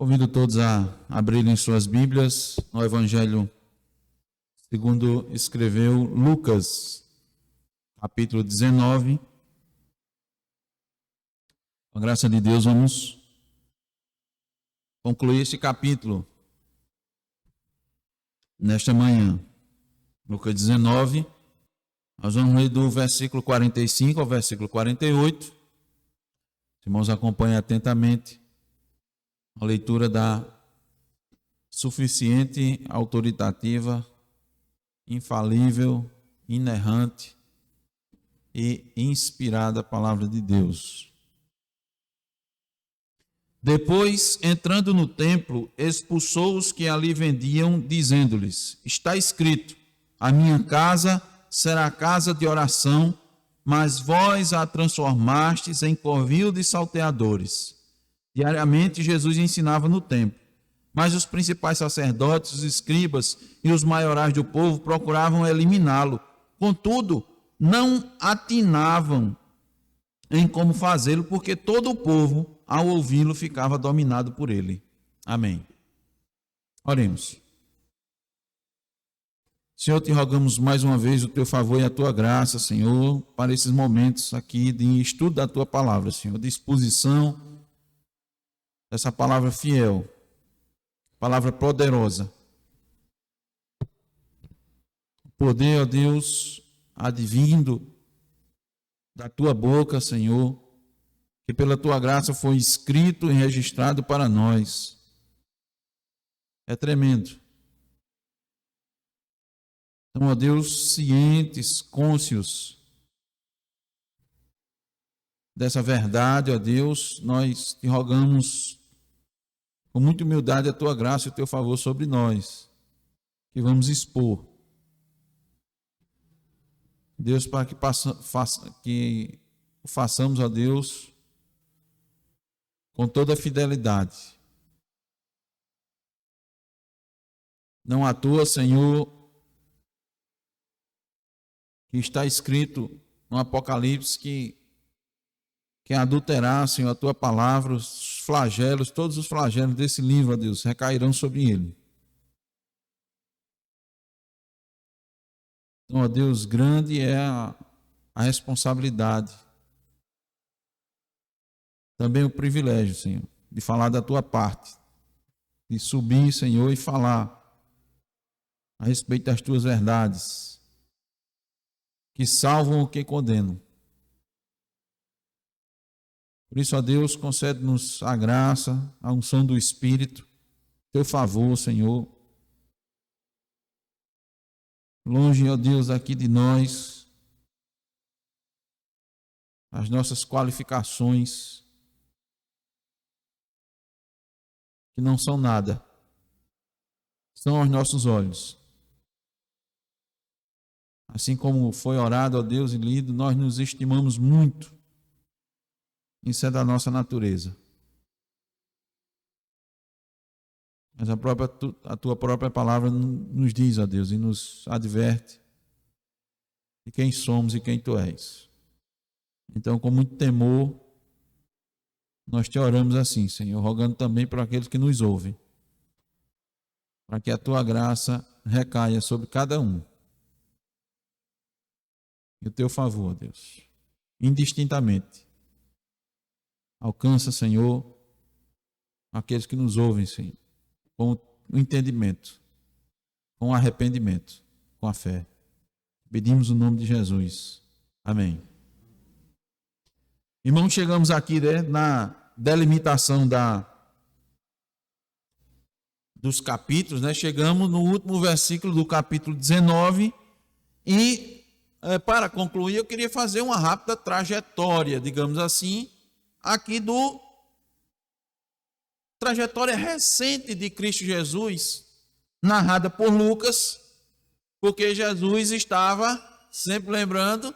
Convido todos a abrirem suas Bíblias no Evangelho segundo escreveu Lucas, capítulo 19. Com a graça de Deus, vamos concluir este capítulo nesta manhã. Lucas 19, nós vamos ler do versículo 45 ao versículo 48. Os irmãos acompanhem atentamente a leitura da suficiente, autoritativa, infalível, inerrante e inspirada palavra de Deus. Depois, entrando no templo, expulsou os que ali vendiam, dizendo-lhes: está escrito, a minha casa será casa de oração, mas vós a transformastes em covil de salteadores. Diariamente Jesus ensinava no templo, mas os principais sacerdotes, os escribas e os maiorais do povo procuravam eliminá-lo. Contudo, não atinavam em como fazê-lo, porque todo o povo, ao ouvi-lo, ficava dominado por ele. Amém. Oremos. Senhor, te rogamos mais uma vez o teu favor e a tua graça, Senhor, para esses momentos aqui de estudo da tua palavra, Senhor, de exposição dessa palavra fiel, palavra poderosa. O poder, ó Deus, advindo da tua boca, Senhor, que pela tua graça foi escrito e registrado para nós. É tremendo. Então, ó Deus, cientes, cônscios dessa verdade, ó Deus, nós te rogamos com muita humildade a tua graça e o teu favor sobre nós, que vamos expor. Deus, para que o façamos, ó Deus, com toda a fidelidade. Não à toa, Senhor, que está escrito no Apocalipse que quem adulterar, Senhor, a tua palavra, os flagelos, todos os flagelos desse livro, ó Deus, recairão sobre ele. Então, ó Deus, grande é a responsabilidade. Também o privilégio, Senhor, de falar da tua parte. De subir, Senhor, e falar a respeito das tuas verdades, que salvam ou que condenam. Por isso, ó Deus, concede-nos a graça, a unção do Espírito, teu favor, Senhor. Longe, ó Deus, aqui de nós, as nossas qualificações, que não são nada, são aos nossos olhos. Assim como foi orado, ó Deus, e lido, nós nos estimamos muito. Isso é da nossa natureza. Mas a tua própria palavra nos diz, ó Deus, e nos adverte de quem somos e quem tu és. Então, com muito temor, nós te oramos assim, Senhor, rogando também para aqueles que nos ouvem, para que a tua graça recaia sobre cada um. E o teu favor, Deus, indistintamente, alcança, Senhor, aqueles que nos ouvem, Senhor, com o entendimento, com o arrependimento, com a fé. Pedimos o nome de Jesus. Amém. Irmãos, chegamos aqui, né, na delimitação dos capítulos, né? Chegamos no último versículo do capítulo 19 e, para concluir, eu queria fazer uma rápida trajetória, digamos assim, aqui do trajetória recente de Cristo Jesus, narrada por Lucas, porque Jesus estava, sempre lembrando,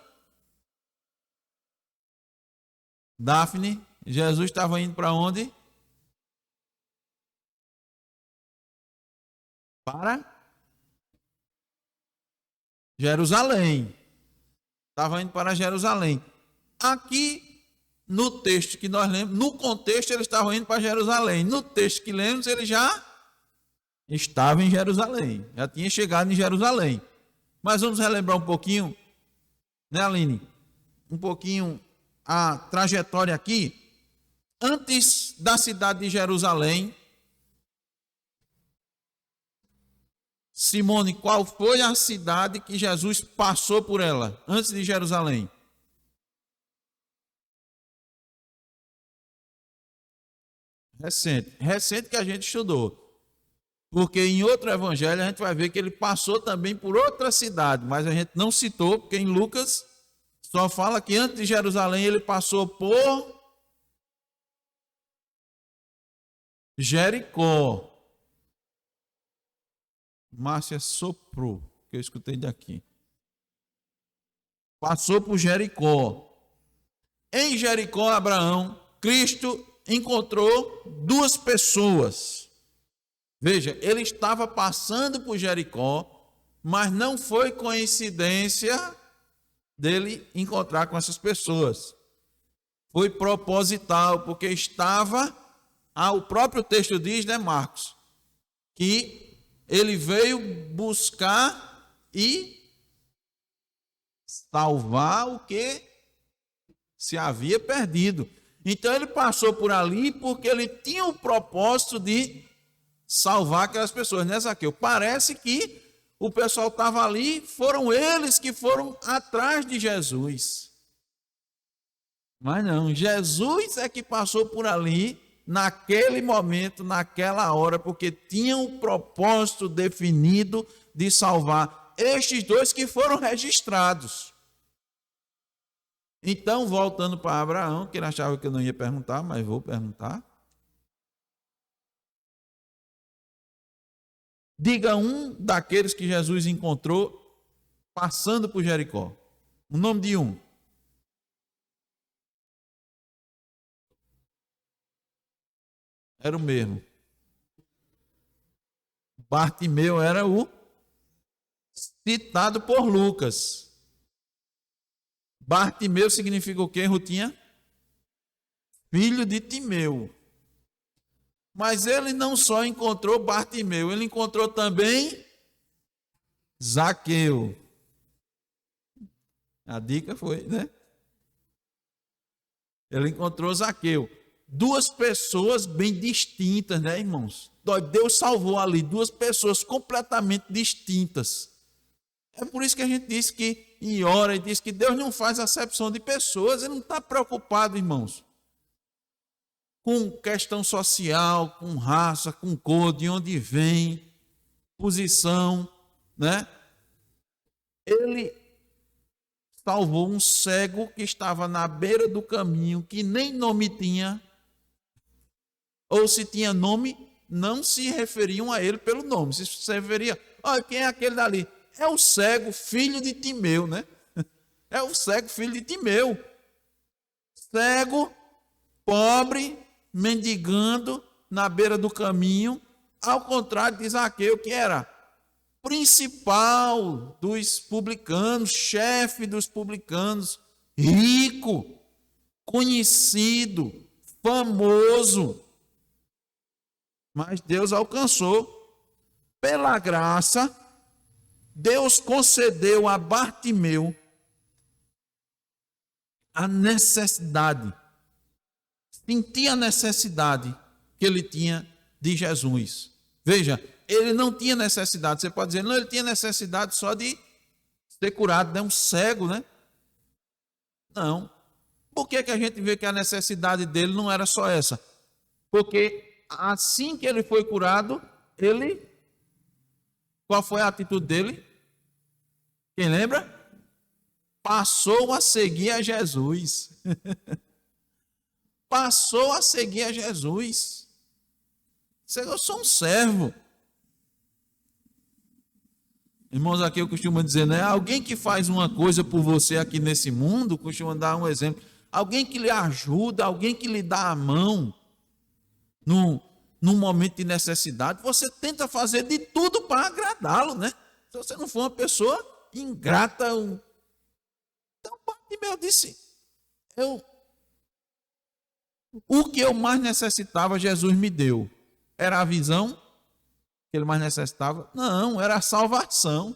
Daphne, Jesus estava indo para onde? Para Jerusalém. Estava indo para Jerusalém. Aqui No texto que nós lemos, no contexto eles estavam indo para Jerusalém. No texto que lemos, ele já estava em Jerusalém, já tinha chegado em Jerusalém. Mas vamos relembrar um pouquinho, né, Aline? Um pouquinho a trajetória aqui. Antes da cidade de Jerusalém, Simone, qual foi a cidade que Jesus passou por ela, antes de Jerusalém? Recente que a gente estudou. Porque em outro evangelho a gente vai ver que ele passou também por outra cidade, mas a gente não citou, porque em Lucas só fala que antes de Jerusalém ele passou por Jericó. Márcia soprou, que eu escutei daqui. Passou por Jericó. Em Jericó, Abraão, Cristo encontrou duas pessoas. Veja, ele estava passando por Jericó, mas não foi coincidência dele encontrar com essas pessoas. Foi proposital, porque estava, o próprio texto diz, né, Marcos, que ele veio buscar e salvar o que se havia perdido. Então ele passou por ali porque ele tinha o propósito de salvar aquelas pessoas, né, Zaqueu? Parece que o pessoal estava ali, foram eles que foram atrás de Jesus. Mas não, Jesus é que passou por ali, naquele momento, naquela hora, porque tinha um propósito definido de salvar estes dois que foram registrados. Então, voltando para Abraão, que ele achava que eu não ia perguntar, mas vou perguntar. Diga um daqueles que Jesus encontrou passando por Jericó. O nome de um. Era o mesmo. Bartimeu era o citado por Lucas. Bartimeu significa o quê, Rutinha? Filho de Timeu. Mas ele não só encontrou Bartimeu, ele encontrou também Zaqueu. A dica foi, né? Ele encontrou Zaqueu. Duas pessoas bem distintas, né, irmãos? Deus salvou ali duas pessoas completamente distintas. É por isso que a gente diz que, e ora, e diz que Deus não faz acepção de pessoas, ele não está preocupado, irmãos, com questão social, com raça, com cor, de onde vem, posição, né? Ele salvou um cego que estava na beira do caminho, que nem nome tinha, ou se tinha nome, não se referiam a ele pelo nome, se referia, olha, quem é aquele dali? É o cego, filho de Timeu, né? É o cego, filho de Timeu. Cego, pobre, mendigando na beira do caminho, ao contrário de Zaqueu, que era principal dos publicanos, chefe dos publicanos, rico, conhecido, famoso. Mas Deus alcançou, pela graça, Deus concedeu a Bartimeu a necessidade, sentia a necessidade que ele tinha de Jesus. Veja, ele não tinha necessidade, você pode dizer, não, ele tinha necessidade só de ser curado, né? Um cego, né? Não. Por que a gente vê que a necessidade dele não era só essa? Porque assim que ele foi curado, qual foi a atitude dele? Quem lembra? Passou a seguir a Jesus. Passou a seguir a Jesus. Eu sou um servo. Irmãos, aqui eu costumo dizer, né? Alguém que faz uma coisa por você aqui nesse mundo, costuma dar um exemplo. Alguém que lhe ajuda, alguém que lhe dá a mão num momento de necessidade, você tenta fazer de tudo para agradá-lo, né? Se você não for uma pessoa ingrata. Então, Bartimeu disse, eu O que eu mais necessitava, Jesus me deu. Era a visão que ele mais necessitava? Não, era a salvação.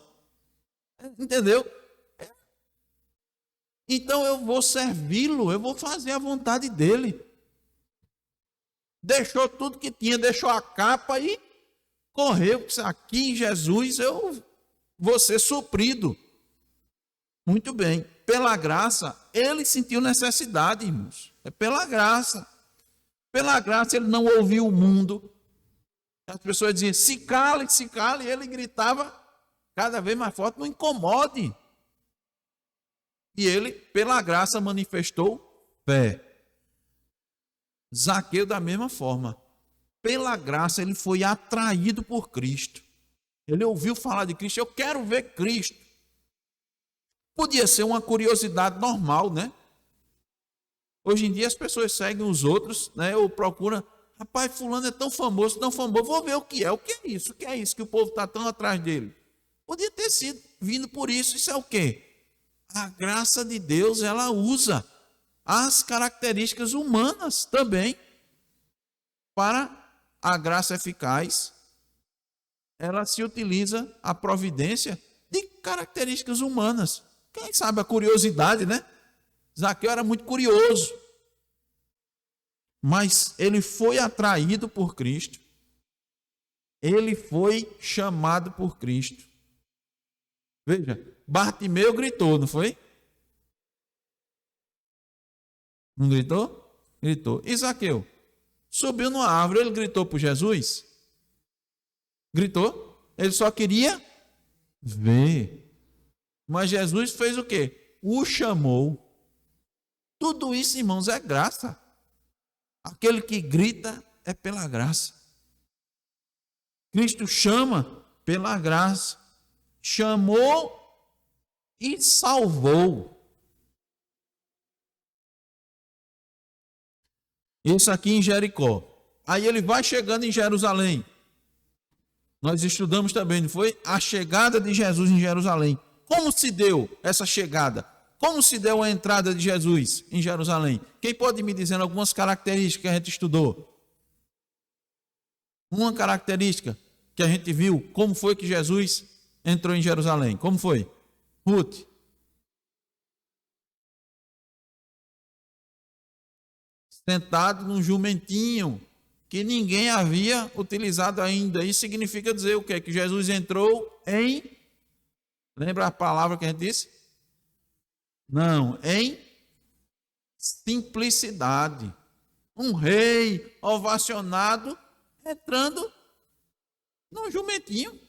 Entendeu? Então eu vou servi-lo, eu vou fazer a vontade dele. Deixou tudo que tinha, deixou a capa e correu. Aqui em Jesus eu vou ser suprido. Muito bem. Pela graça, ele sentiu necessidade, irmãos. É pela graça. Pela graça ele não ouviu o mundo. As pessoas diziam, se cale, e ele gritava cada vez mais forte, não incomode. E ele, pela graça, manifestou fé. Zaqueu, da mesma forma, pela graça, ele foi atraído por Cristo. Ele ouviu falar de Cristo, eu quero ver Cristo. Podia ser uma curiosidade normal, né? Hoje em dia as pessoas seguem os outros, né? Ou procuram, rapaz, fulano é tão famoso, vou ver o que é isso que o povo está tão atrás dele. Podia ter sido vindo por isso, isso é o quê? A graça de Deus, ela usa as características humanas também para a graça eficaz. Ela se utiliza a providência de características humanas. Quem sabe a curiosidade, né? Zaqueu era muito curioso. Mas ele foi atraído por Cristo. Ele foi chamado por Cristo. Veja, Bartimeu gritou, não foi? Não gritou? Gritou. E Zaqueu? Subiu numa árvore, ele gritou por Jesus? Gritou? Ele só queria ver. Mas Jesus fez o quê? O chamou. Tudo isso, irmãos, é graça. Aquele que grita é pela graça. Cristo chama pela graça. Chamou e salvou. Isso aqui em Jericó. Aí ele vai chegando em Jerusalém. Nós estudamos também, não foi? A chegada de Jesus em Jerusalém. Como se deu essa chegada? Como se deu a entrada de Jesus em Jerusalém? Quem pode me dizer algumas características que a gente estudou? Uma característica que a gente viu, como foi que Jesus entrou em Jerusalém? Como foi? Ruth. Sentado num jumentinho que ninguém havia utilizado ainda. Isso significa dizer o quê? Que Jesus entrou em... Lembra a palavra que a gente disse? Não, em simplicidade. Um rei ovacionado entrando num jumentinho.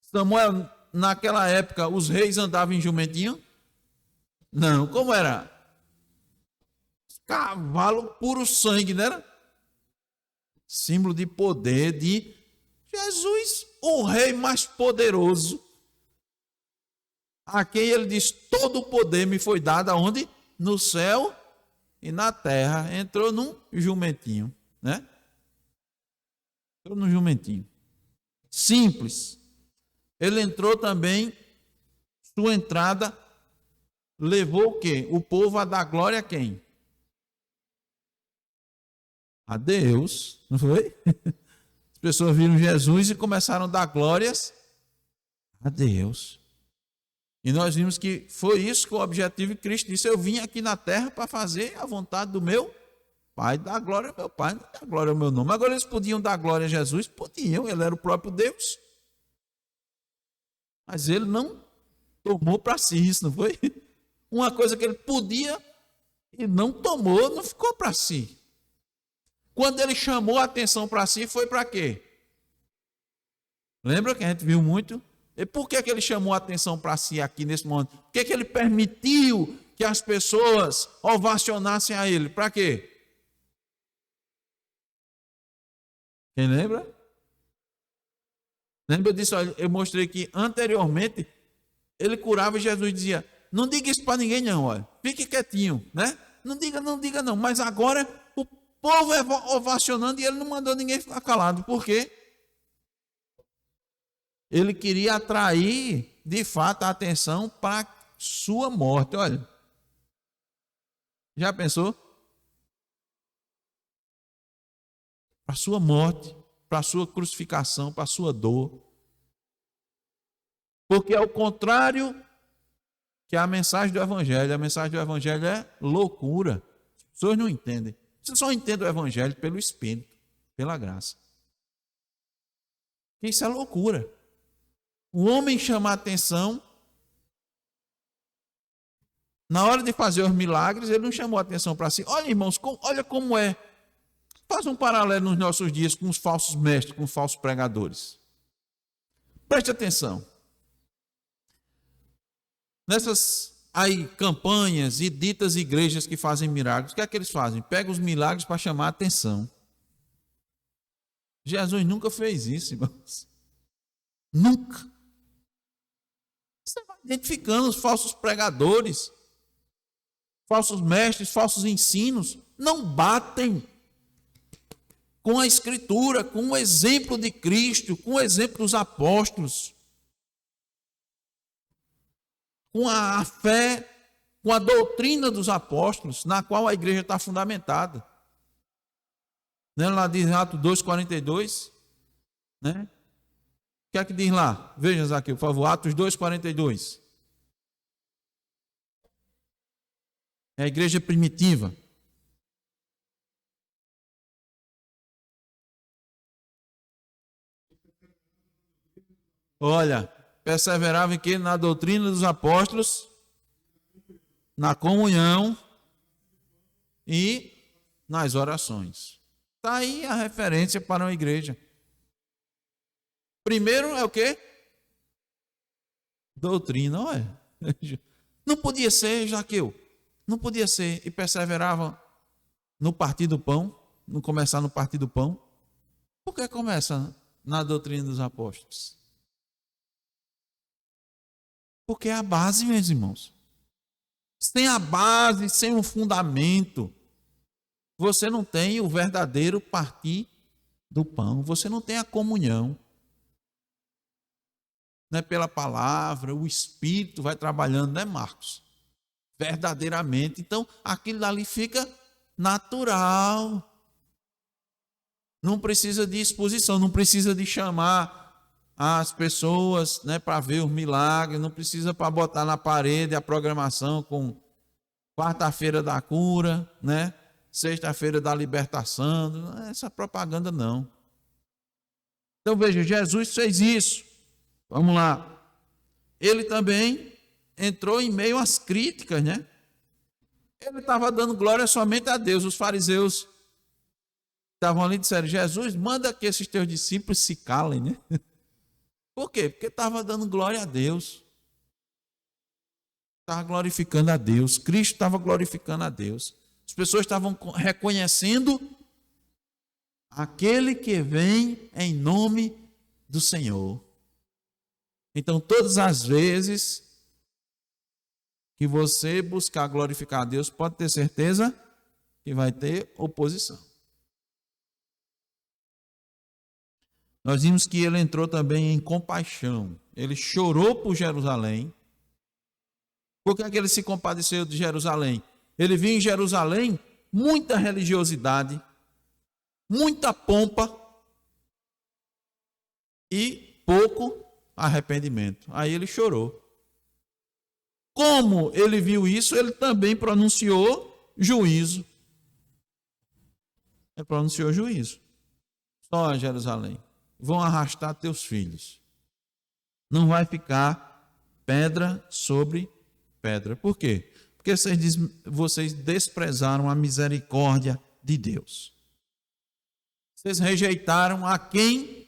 Samuel, naquela época, os reis andavam em jumentinho? Não, como era? Cavalo puro sangue, não era? Símbolo de poder de Jesus, o rei mais poderoso. A quem ele diz, todo o poder me foi dado aonde? No céu e na terra. Entrou num jumentinho, né? Entrou num jumentinho. Simples. Ele entrou também, sua entrada levou o quê? O povo a dar glória a quem? A Deus, não foi? As pessoas viram Jesus e começaram a dar glórias a Deus. E nós vimos que foi isso que o objetivo de Cristo disse, eu vim aqui na terra para fazer a vontade do meu Pai, dar glória ao meu Pai, não dar glória ao meu nome. Agora eles podiam dar glória a Jesus? Podiam, ele era o próprio Deus. Mas ele não tomou para si isso, não foi? Uma coisa que ele podia e não tomou, não ficou para si. Quando ele chamou a atenção para si, foi para quê? Lembra que a gente viu muito? E por que ele chamou a atenção para si aqui nesse momento? Por que ele permitiu que as pessoas ovacionassem a ele? Para quê? Quem lembra? Lembra disso? Eu mostrei que anteriormente ele curava e Jesus dizia, não diga isso para ninguém não, olha. Fique quietinho, né? Não diga não. Mas agora o povo é ovacionando e ele não mandou ninguém ficar calado. Por quê? Ele queria atrair, de fato, a atenção para sua morte. Olha, Já pensou? Para a sua morte, para a sua crucificação, para a sua dor. Porque é o contrário que a mensagem do Evangelho. A mensagem do Evangelho é loucura. As pessoas não entendem. Você só entende o Evangelho pelo Espírito, pela graça. Isso é loucura. O homem chama a atenção. Na hora de fazer os milagres, ele não chamou a atenção para si. Olha, irmãos, olha como é. Faz um paralelo nos nossos dias com os falsos mestres, com os falsos pregadores. Preste atenção. Nessas aí campanhas e ditas igrejas que fazem milagres, o que é que eles fazem? Pegam os milagres para chamar a atenção. Jesus nunca fez isso, irmãos. Nunca. Você vai identificando os falsos pregadores, falsos mestres, falsos ensinos, não batem com a Escritura, com o exemplo de Cristo, com o exemplo dos apóstolos, com a fé, com a doutrina dos apóstolos, na qual a igreja está fundamentada. Né? Lá diz em Atos 2,42, né? O que é que diz lá? Veja aqui, por favor, Atos 2,42. É a igreja primitiva. Olha, perseverava em que? Na doutrina dos apóstolos, na comunhão e nas orações. Está aí a referência para uma igreja. Primeiro é o quê? Doutrina, olha. Não podia ser, Zaqueu. Não podia ser. E perseverava no partir do pão, não começar no partir do pão. Por que começa na doutrina dos apóstolos? Porque é a base, meus irmãos. Sem a base, sem um fundamento, você não tem o verdadeiro partir do pão. Você não tem a comunhão. Não é pela palavra, o Espírito vai trabalhando, né, Marcos? Verdadeiramente. Então, aquilo ali fica natural. Não precisa de exposição, não precisa de chamar as pessoas, né, para ver os milagres, não precisa para botar na parede a programação com quarta-feira da cura, né, sexta-feira da libertação, essa propaganda não. Então veja, Jesus fez isso. Vamos lá. Ele também entrou em meio às críticas, né? Ele estava dando glória somente a Deus. Os fariseus estavam ali e disseram: Jesus, manda que esses teus discípulos se calem, né? Por quê? Porque estava dando glória a Deus. Estava glorificando a Deus. Cristo estava glorificando a Deus. As pessoas estavam reconhecendo aquele que vem em nome do Senhor. Então, todas as vezes que você buscar glorificar a Deus, pode ter certeza que vai ter oposição. Nós vimos que ele entrou também em compaixão. Ele chorou por Jerusalém. Por que é que ele se compadeceu de Jerusalém? Ele viu em Jerusalém muita religiosidade, muita pompa e pouco arrependimento. Aí ele chorou. Como ele viu isso, ele também pronunciou juízo. Ele pronunciou juízo. Só Jerusalém. Vão arrastar teus filhos. Não vai ficar pedra sobre pedra. Por quê? Porque vocês desprezaram a misericórdia de Deus. Vocês rejeitaram a quem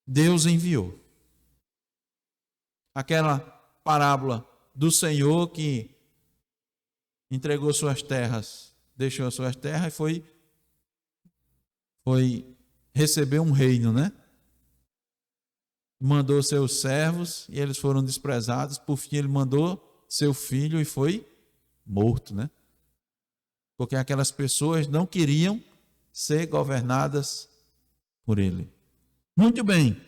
Deus enviou. Aquela parábola do Senhor que entregou suas terras, deixou suas terras e foi receber um reino, né? Mandou seus servos e eles foram desprezados. Por fim, ele mandou seu filho e foi morto, né? Porque aquelas pessoas não queriam ser governadas por ele. Muito bem.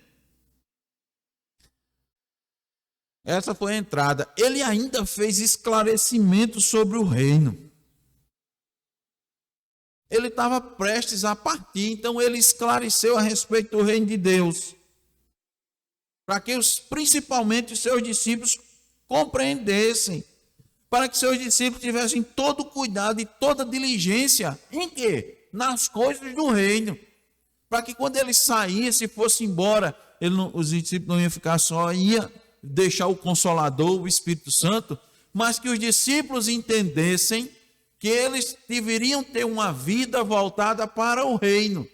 Essa foi a entrada. Ele ainda fez esclarecimento sobre o reino. ele estava prestes a partir, então ele esclareceu a respeito do reino de Deus, para que principalmente os seus discípulos compreendessem, para que seus discípulos tivessem todo cuidado e toda diligência em quê? Nas coisas do reino, para que quando ele saísse e fosse embora, os discípulos não iam ficar só, ia deixar o Consolador, o Espírito Santo, mas que os discípulos entendessem que eles deveriam ter uma vida voltada para o reino,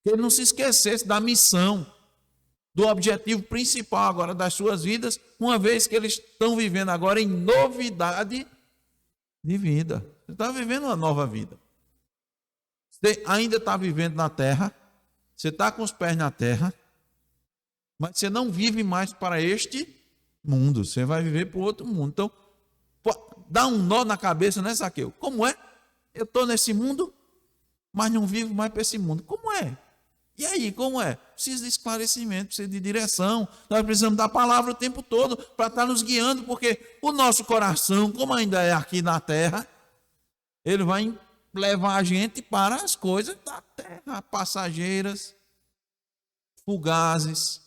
que ele não se esquecesse da missão, do objetivo principal agora das suas vidas, uma vez que eles estão vivendo agora em novidade de vida. Você está vivendo uma nova vida. Você ainda está vivendo na terra, você está com os pés na terra, mas você não vive mais para este mundo, você vai viver para o outro mundo. Então, dá um nó na cabeça, né, Zaqueu? Como é? Eu estou nesse mundo, mas não vivo mais para esse mundo. Como é? E aí, como é? Precisa de esclarecimento, precisa de direção. Nós precisamos da palavra o tempo todo para estar nos guiando, porque o nosso coração, como ainda é aqui na terra, ele vai levar a gente para as coisas da terra, passageiras, fugazes.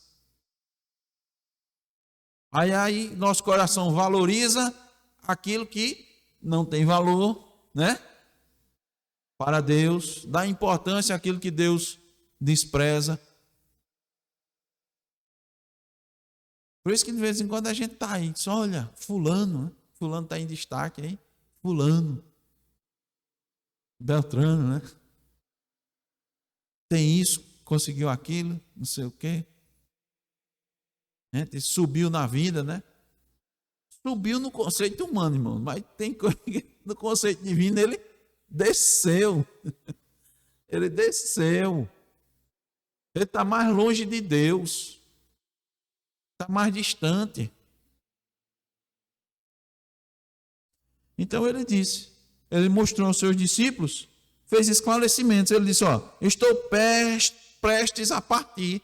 Aí nosso coração valoriza aquilo que não tem valor, né? Para Deus, dá importância àquilo que Deus despreza. Por isso que de vez em quando a gente está aí, diz, olha, fulano, né? Fulano está em destaque aí, fulano, Beltrano, né? Tem isso, conseguiu aquilo, não sei o quê. Ele subiu na vida, né? Subiu no conceito humano, irmão, mas tem coisa que no conceito divino ele desceu. Ele desceu. Ele está mais longe de Deus. Está mais distante. Então ele disse, ele mostrou aos seus discípulos, fez esclarecimentos. Ele disse, ó, estou prestes a partir.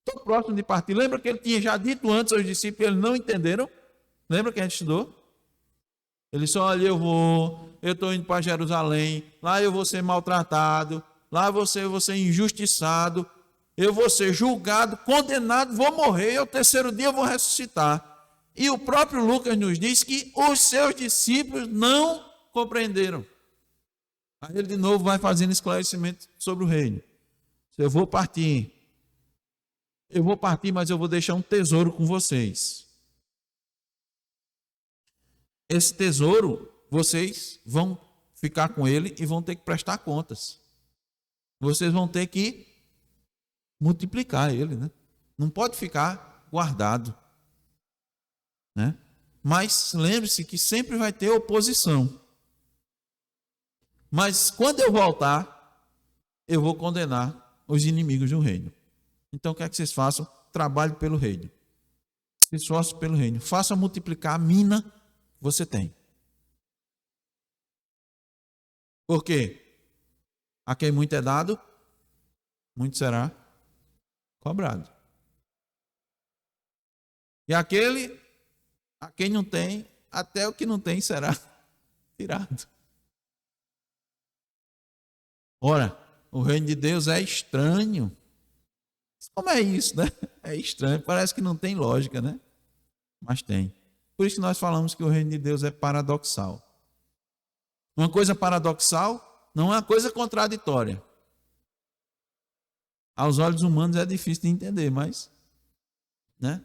Estou próximo de partir. Lembra que ele tinha já dito antes aos discípulos, eles não entenderam? Lembra que a gente estudou? Ele disse, olha, eu estou indo para Jerusalém, lá eu vou ser maltratado, lá eu vou ser injustiçado, eu vou ser julgado, condenado, vou morrer, e ao terceiro dia eu vou ressuscitar. E o próprio Lucas nos diz que os seus discípulos não compreenderam. Aí ele de novo vai fazendo esclarecimento sobre o reino. Eu vou partir, mas eu vou deixar um tesouro com vocês. Esse tesouro, vocês vão ficar com ele e vão ter que prestar contas. Vocês vão ter que multiplicar ele, né? Não pode ficar guardado, né? Mas lembre-se que sempre vai ter oposição. Mas quando eu voltar, eu vou condenar os inimigos do reino. Então, o que é que vocês façam? Trabalhe pelo reino. Se esforcem pelo reino. Faça multiplicar a mina que você tem. Por quê? A quem muito é dado, muito será cobrado. E aquele a quem não tem, até o que não tem será tirado. Ora, o reino de Deus é estranho. Como é isso, né? É estranho, parece que não tem lógica, né? Mas tem. Por isso que nós falamos que o reino de Deus é paradoxal. Uma coisa paradoxal não é uma coisa contraditória. Aos olhos humanos é difícil de entender, mas, né?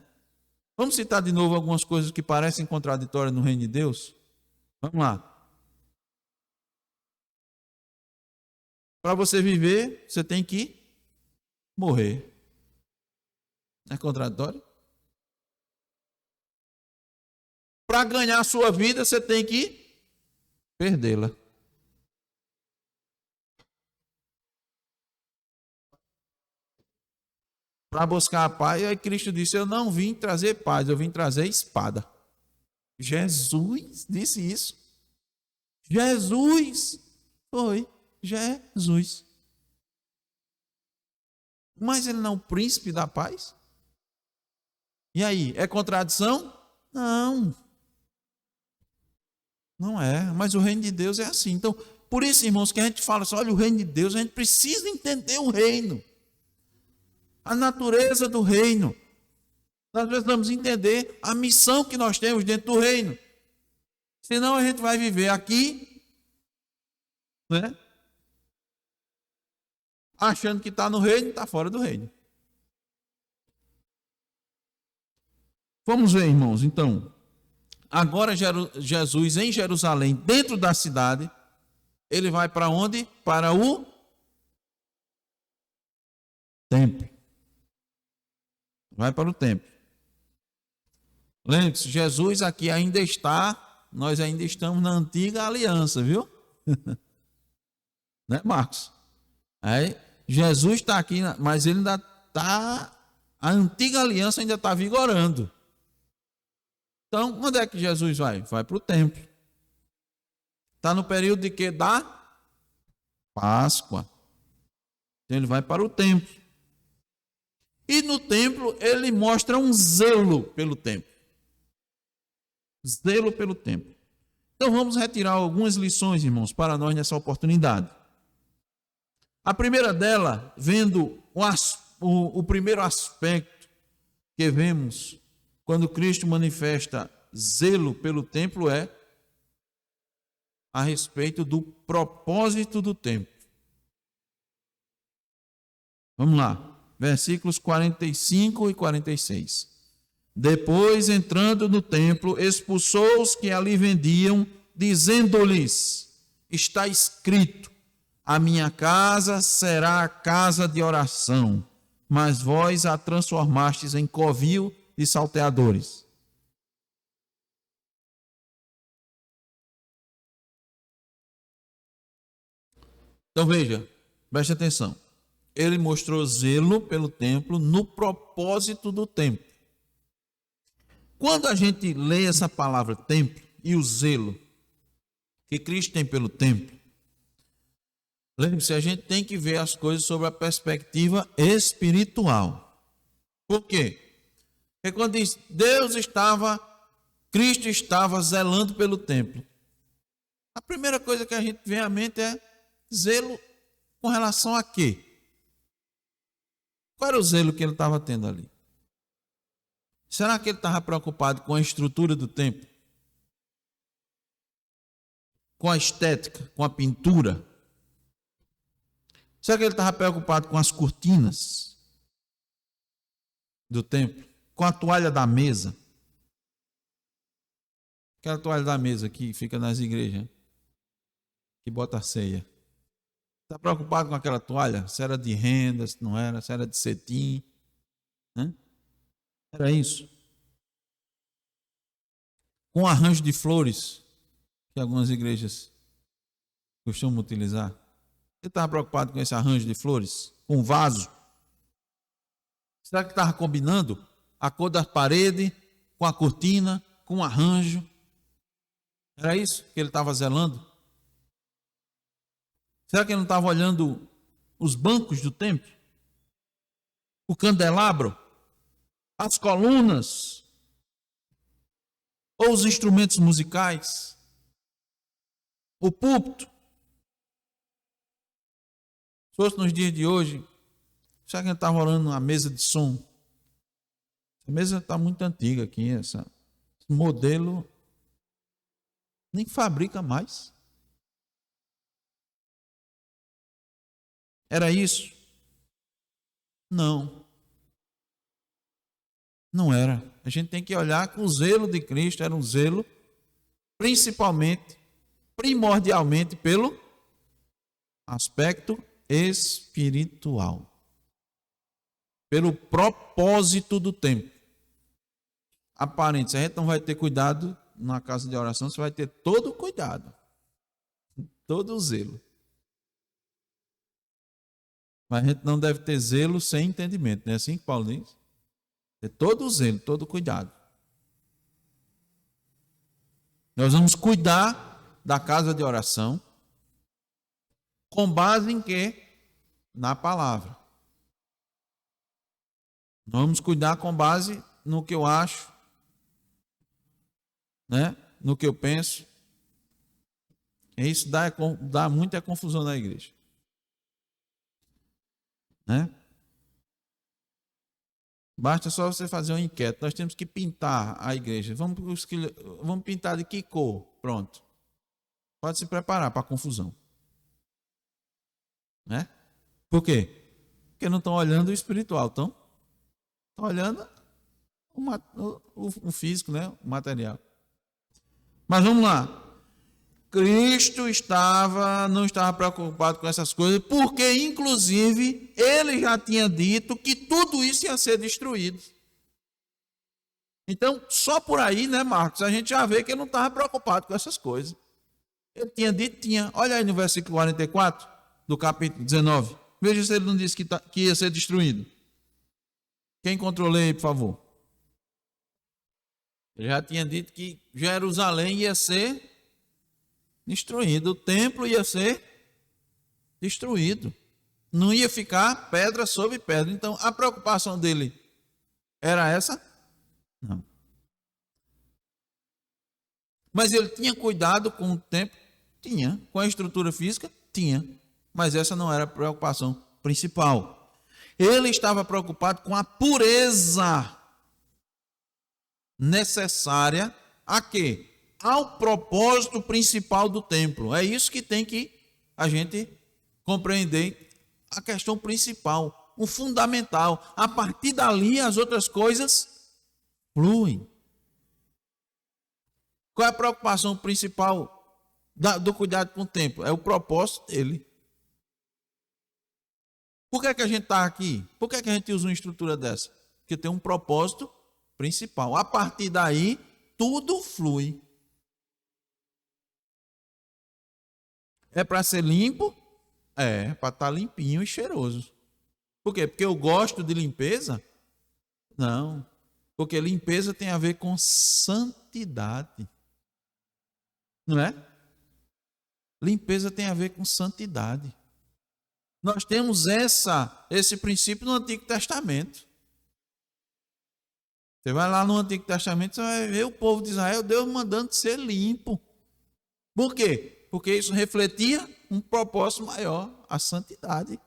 Vamos citar de novo algumas coisas que parecem contraditórias no reino de Deus? Vamos lá. Para você viver, você tem que morrer. Não é contraditório? Para ganhar a sua vida, você tem que perdê-la. Para buscar a paz, aí Cristo disse, eu não vim trazer paz, eu vim trazer espada. Jesus disse isso. Jesus foi Jesus. Mas ele não é o príncipe da paz? E aí, é contradição? Não. Não é, mas o reino de Deus é assim. Então, por isso, irmãos, que a gente fala assim, olha, o reino de Deus, a gente precisa entender o reino. A natureza do reino. Nós precisamos entender a missão que nós temos dentro do reino. Senão a gente vai viver aqui, né? Achando que está no reino e está fora do reino. Vamos ver, irmãos, então. Agora Jesus em Jerusalém, dentro da cidade, ele vai para onde? Para o templo. Vai para o templo. Lembre-se, Jesus aqui ainda está, nós ainda estamos na antiga aliança, viu? Né, Marcos? Aí, Jesus está aqui, mas ele ainda está, a antiga aliança ainda está vigorando. Então, onde é que Jesus vai? Vai para o templo. Está no período de quê? Da Páscoa. Então, ele vai para o templo. E no templo, ele mostra um zelo pelo templo. Zelo pelo templo. Então, vamos retirar algumas lições, irmãos, para nós nessa oportunidade. A primeira dela, vendo o primeiro aspecto que vemos quando Cristo manifesta zelo pelo templo, é a respeito do propósito do templo. Vamos lá, versículos 45 e 46. Depois, entrando no templo, expulsou os que ali vendiam, dizendo-lhes: está escrito, a minha casa será a casa de oração, mas vós a transformastes em covil de salteadores. Então veja, preste atenção. Ele mostrou zelo pelo templo no propósito do templo. Quando a gente lê essa palavra templo e o zelo que Cristo tem pelo templo, lembre-se, a gente tem que ver as coisas sob a perspectiva espiritual. Por quê? Porque quando diz Cristo estava zelando pelo templo, a primeira coisa que a gente vem à mente é zelo com relação a quê? Qual era o zelo que ele estava tendo ali? Será que ele estava preocupado com a estrutura do templo? Com a estética, com a pintura? Será que ele estava preocupado com as cortinas do templo? Com a toalha da mesa? Aquela toalha da mesa que fica nas igrejas, que bota a ceia. Está preocupado com aquela toalha? Se era de renda, se não era, se era de cetim, né? Era isso. Com arranjo de flores, que algumas igrejas costumam utilizar. Ele estava preocupado com esse arranjo de flores? Com vaso? Será que estava combinando a cor da parede com a cortina, com o arranjo? Era isso que ele estava zelando? Será que ele não estava olhando os bancos do templo? O candelabro? As colunas? Ou os instrumentos musicais? O púlpito? Se fosse nos dias de hoje, será que ele estava olhando uma mesa de som? A mesa está muito antiga aqui, esse modelo nem fabrica mais. Era isso? Não. Não era. A gente tem que olhar que o zelo de Cristo era um zelo primordialmente pelo aspecto espiritual. Pelo propósito do templo. Aparente, se a gente não vai ter cuidado na casa de oração, você vai ter todo o cuidado. Todo o zelo. Mas a gente não deve ter zelo sem entendimento. Não é assim que Paulo diz? Ter todo o zelo, todo o cuidado. Nós vamos cuidar da casa de oração com base em quê? Na palavra. Nós vamos cuidar com base no que eu acho, né? No que eu penso, Isso dá muita confusão na igreja. Né? Basta só você fazer uma enquete. Nós temos que pintar a igreja. Vamos pintar de que cor? Pronto. Pode se preparar para a confusão. Né? Por quê? Porque não estão olhando o espiritual, estão olhando o físico, né? O material. Mas vamos lá. Cristo não estava preocupado com essas coisas, porque, inclusive, ele já tinha dito que tudo isso ia ser destruído. Então, só por aí, né, Marcos, a gente já vê que ele não estava preocupado com essas coisas. Ele tinha dito, tinha. Olha aí no versículo 44 do capítulo 19. Veja se ele não disse que ia ser destruído. Quem controlou aí, por favor? Ele já tinha dito que Jerusalém ia ser destruído, o templo ia ser destruído, não ia ficar pedra sobre pedra. Então a preocupação dele era essa? Não. Mas ele tinha cuidado com o templo? Tinha. Com a estrutura física? Tinha. Mas essa não era a preocupação principal. Ele estava preocupado com a pureza necessária a quê? Ao propósito principal do templo. É isso que tem que a gente compreender, a questão principal, o fundamental. A partir dali as outras coisas fluem. Qual é a preocupação principal do cuidado com o templo? É o propósito dele. Por que a gente está aqui? Por que a gente usa uma estrutura dessa? Porque tem um propósito principal. A partir daí, tudo flui. É para ser limpo? É, para estar limpinho e cheiroso. Por quê? Porque eu gosto de limpeza? Não. Porque limpeza tem a ver com santidade. Não é? Limpeza tem a ver com santidade. Nós temos esse princípio no Antigo Testamento. Você vai lá no Antigo Testamento, você vai ver o povo de Israel, Deus mandando ser limpo. Por quê? Porque isso refletia um propósito maior, a santidade.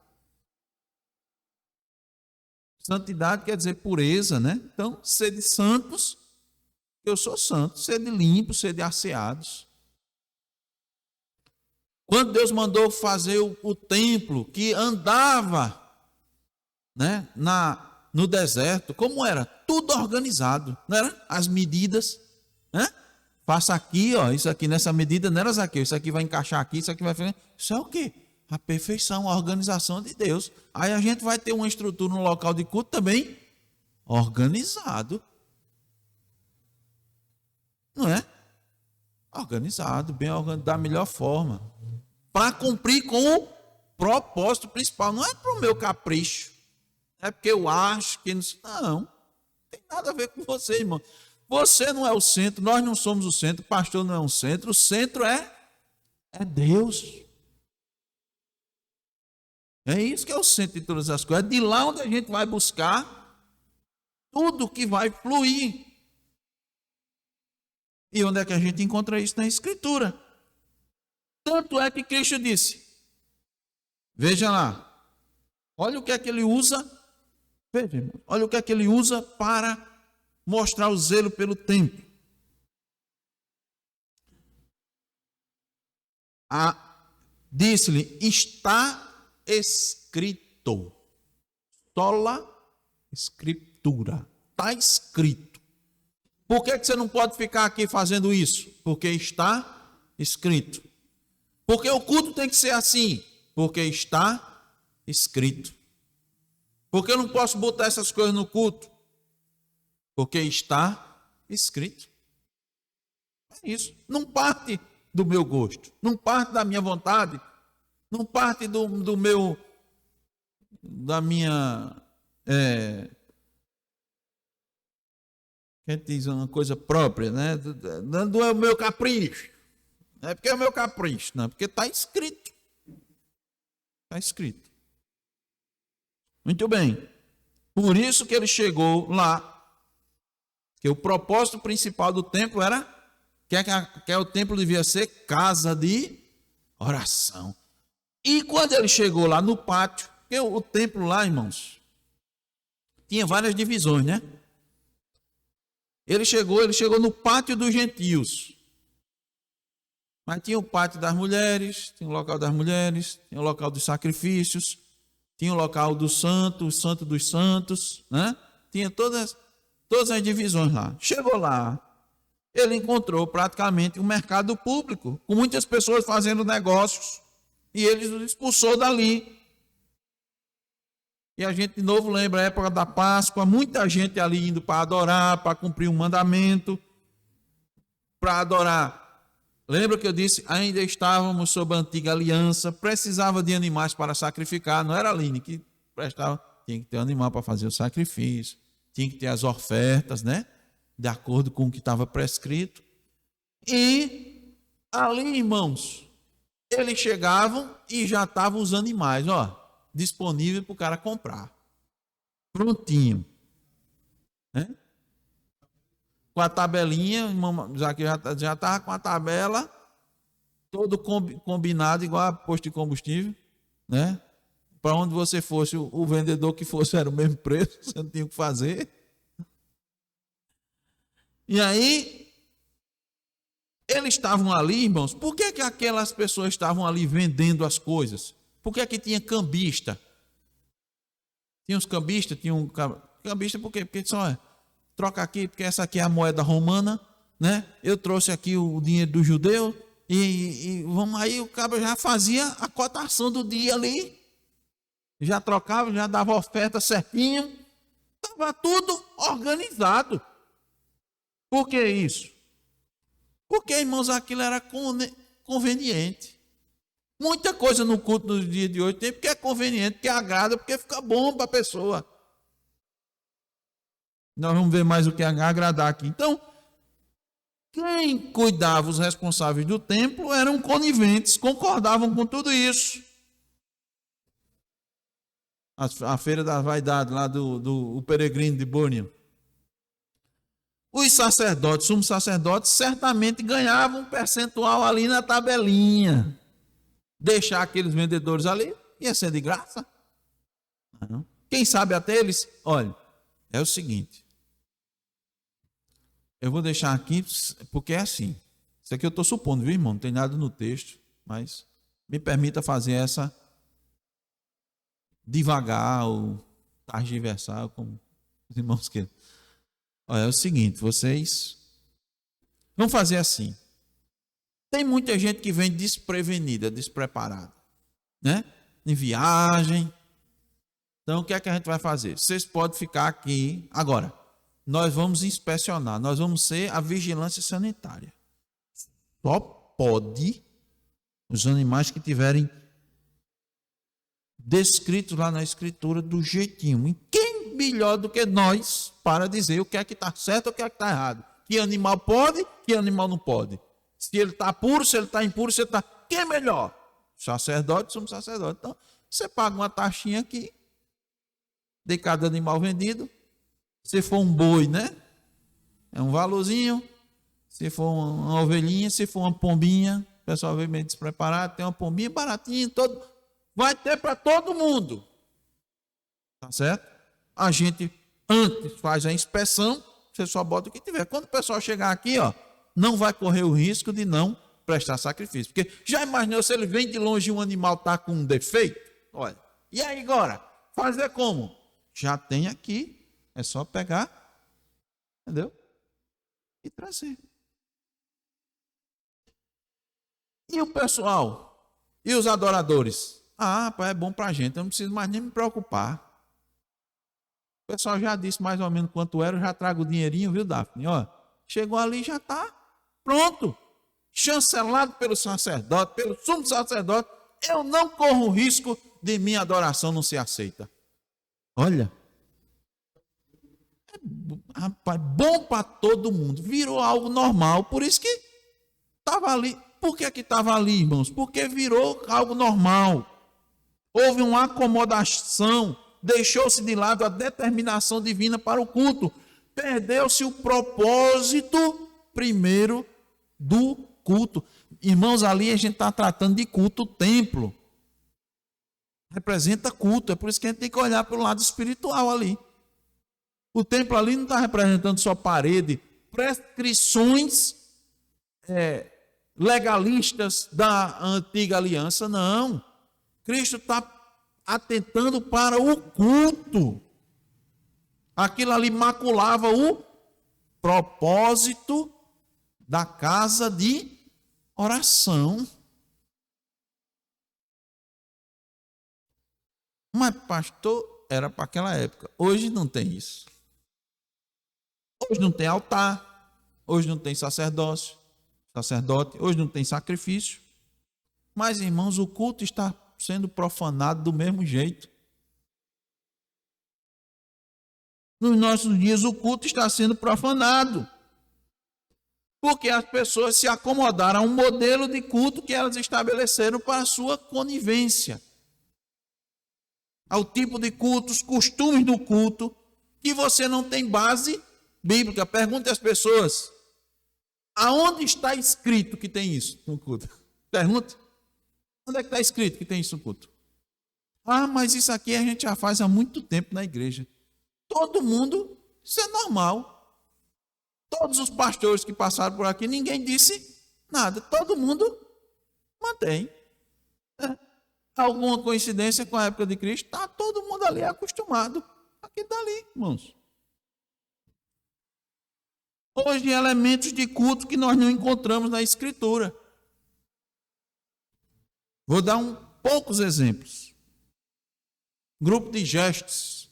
Santidade quer dizer pureza, né? Então, sede santos, eu sou santo. Sede limpos, sede asseados. Quando Deus mandou fazer o templo que andava, né, no deserto, como era? Tudo organizado, não era? As medidas, né? Faça aqui, ó, isso aqui nessa medida, não era Zaqueu, isso aqui vai encaixar aqui, isso aqui vai fazer. Isso é o quê? A perfeição, a organização de Deus. Aí a gente vai ter uma estrutura no local de culto também organizado. Não é? Organizado, bem organizado, da melhor forma. Para cumprir com o propósito principal. Não é para o meu capricho. É porque eu acho que... Não tem nada a ver com você, irmão. Você não é o centro, nós não somos o centro, o pastor não é um centro. O centro é Deus. É isso que é o centro de todas as coisas. É de lá onde a gente vai buscar tudo que vai fluir. E onde é que a gente encontra isso? Na Escritura. Tanto é que Cristo disse, veja lá, olha o que é que ele usa, veja, irmão, olha o que é que ele usa para mostrar o zelo pelo templo. Disse-lhe, está escrito, sola escritura, está escrito. Por que você não pode ficar aqui fazendo isso? Porque está escrito. Porque o culto tem que ser assim? Porque está escrito. Porque eu não posso botar essas coisas no culto? Porque está escrito. É isso. Não parte do meu gosto, não parte da minha vontade, não parte do meu, da minha, quer dizer, uma coisa própria, né? Não é o meu capricho. Não é porque é o meu capricho, não, porque está escrito. Está escrito. Muito bem. Por isso que ele chegou lá, que o propósito principal do templo era que o templo devia ser casa de Oração. E quando ele chegou lá no pátio, porque o templo lá, irmãos, tinha várias divisões, né? Ele chegou no pátio dos gentios. Mas tinha o pátio das mulheres, tinha o local das mulheres, tinha o local dos sacrifícios, tinha o local dos santos, o santo dos santos, né? Tinha todas as divisões lá. Chegou lá, ele encontrou praticamente um mercado público, com muitas pessoas fazendo negócios, e ele os expulsou dali. E a gente de novo lembra a época da Páscoa, muita gente ali indo para adorar, para cumprir um mandamento, para adorar. Lembra que eu disse, ainda estávamos sob a antiga aliança, precisava de animais para sacrificar, não era a Aline que prestava, tinha que ter animal para fazer o sacrifício, tinha que ter as ofertas, né? De acordo com o que estava prescrito. E ali, irmãos, eles chegavam e já estavam os animais, disponíveis para o cara comprar. Prontinho. Né? Com a tabelinha, já estava com a tabela, todo combinado, igual a posto de combustível, né? Para onde você fosse, o vendedor que fosse era o mesmo preço, você não tinha o que fazer. E aí, eles estavam ali, irmãos, por que aquelas pessoas estavam ali vendendo as coisas? Por que tinha cambista? Tinha uns cambistas, cambista por quê? Porque só troca aqui, porque essa aqui é a moeda romana, né? Eu trouxe aqui o dinheiro do judeu e vamos aí, o cara já fazia a cotação do dia ali, já trocava, já dava oferta certinho, estava tudo organizado. Por que isso? Porque, irmãos, aquilo era conveniente. Muita coisa no culto no dia de hoje tem porque é conveniente, porque agrada, porque fica bom para a pessoa. Nós vamos ver mais o que agradar aqui. Então, quem cuidava, os responsáveis do templo, eram coniventes, concordavam com tudo isso. A feira da vaidade lá do peregrino de Búrnia. Os sacerdotes, sumos sacerdotes, certamente ganhavam um percentual ali na tabelinha. Deixar aqueles vendedores ali ia ser de graça. Não. Quem sabe até eles, olha, é o seguinte. Eu vou deixar aqui, porque é assim. Isso aqui eu estou supondo, viu, irmão? Não tem nada no texto, mas me permita fazer essa devagar ou targiversar, como os irmãos querem. Olha, é o seguinte, vocês vão fazer assim. Tem muita gente que vem desprevenida, despreparada, né? Em viagem. Então, o que é que a gente vai fazer? Vocês podem ficar aqui. Agora, nós vamos inspecionar, nós vamos ser a vigilância sanitária. Só pode os animais que tiverem descritos lá na escritura do jeitinho. E quem melhor do que nós para dizer o que é que está certo ou o que é que está errado? Que animal pode, que animal não pode. Se ele está puro, se ele está impuro, se ele está... Quem é melhor? Sacerdote, somos sacerdotes. Então, você paga uma taxinha aqui de cada animal vendido. Se for um boi, né? É um valorzinho. Se for uma ovelhinha, se for uma pombinha, o pessoal vem meio despreparado, tem uma pombinha baratinha, todo... vai ter para todo mundo. Tá certo? A gente antes faz a inspeção, você só bota o que tiver. Quando o pessoal chegar aqui, não vai correr o risco de não prestar sacrifício. Porque já imaginou se ele vem de longe e um animal está com um defeito? Olha, e aí agora? Fazer como? Já tem aqui, é só pegar, entendeu? E trazer. E o pessoal? E os adoradores? Pai, é bom para a gente, eu não preciso mais nem me preocupar. O pessoal já disse mais ou menos quanto era, eu já trago o dinheirinho, viu, Daphne? Chegou ali, já está pronto. Chancelado pelo sacerdote, pelo sumo sacerdote, eu não corro o risco de minha adoração não ser aceita. Olha, rapaz, bom para todo mundo, virou algo normal, por isso que estava ali. Por que estava ali, irmãos? Porque virou algo normal. Houve uma acomodação, deixou-se de lado a determinação divina para o culto. Perdeu-se o propósito primeiro do culto. Irmãos, ali a gente está tratando de culto, o templo representa culto, é por isso que a gente tem que olhar para o lado espiritual ali. O templo ali não está representando só parede, prescrições legalistas da antiga aliança, não. Cristo está atentando para o culto. Aquilo ali maculava o propósito da casa de oração. Mas, pastor, era para aquela época. Hoje não tem isso. Hoje não tem altar. Hoje não tem sacerdote. Hoje não tem sacrifício. Mas, irmãos, o culto está sendo profanado do mesmo jeito. Nos nossos dias, o culto está sendo profanado. Porque as pessoas se acomodaram a um modelo de culto que elas estabeleceram para a sua conivência. Ao tipo de cultos, costumes do culto, que você não tem base bíblica. Pergunte às pessoas, aonde está escrito que tem isso no culto? Pergunte, onde é que está escrito que tem isso no culto? Ah, mas isso aqui a gente já faz há muito tempo na igreja. Todo mundo, isso é normal. Todos os pastores que passaram por aqui, ninguém disse nada. Todo mundo mantém. Alguma coincidência com a época de Cristo? Está todo mundo ali acostumado. Aqui está ali, irmãos. Hoje, elementos de culto que nós não encontramos na Escritura. Vou dar poucos exemplos. Grupo de gestos.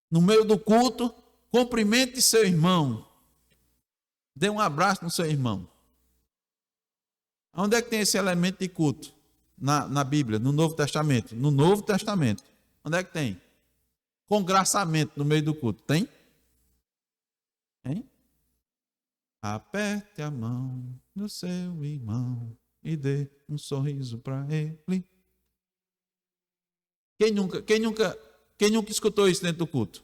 No meio do culto, cumprimente seu irmão. Dê um abraço no seu irmão. Onde é que tem esse elemento de culto? Na Bíblia, no Novo Testamento. No Novo Testamento. Onde é que tem? Congraçamento no meio do culto. Tem? Tem? Aperte a mão do seu irmão e dê um sorriso para ele. Quem nunca escutou isso dentro do culto?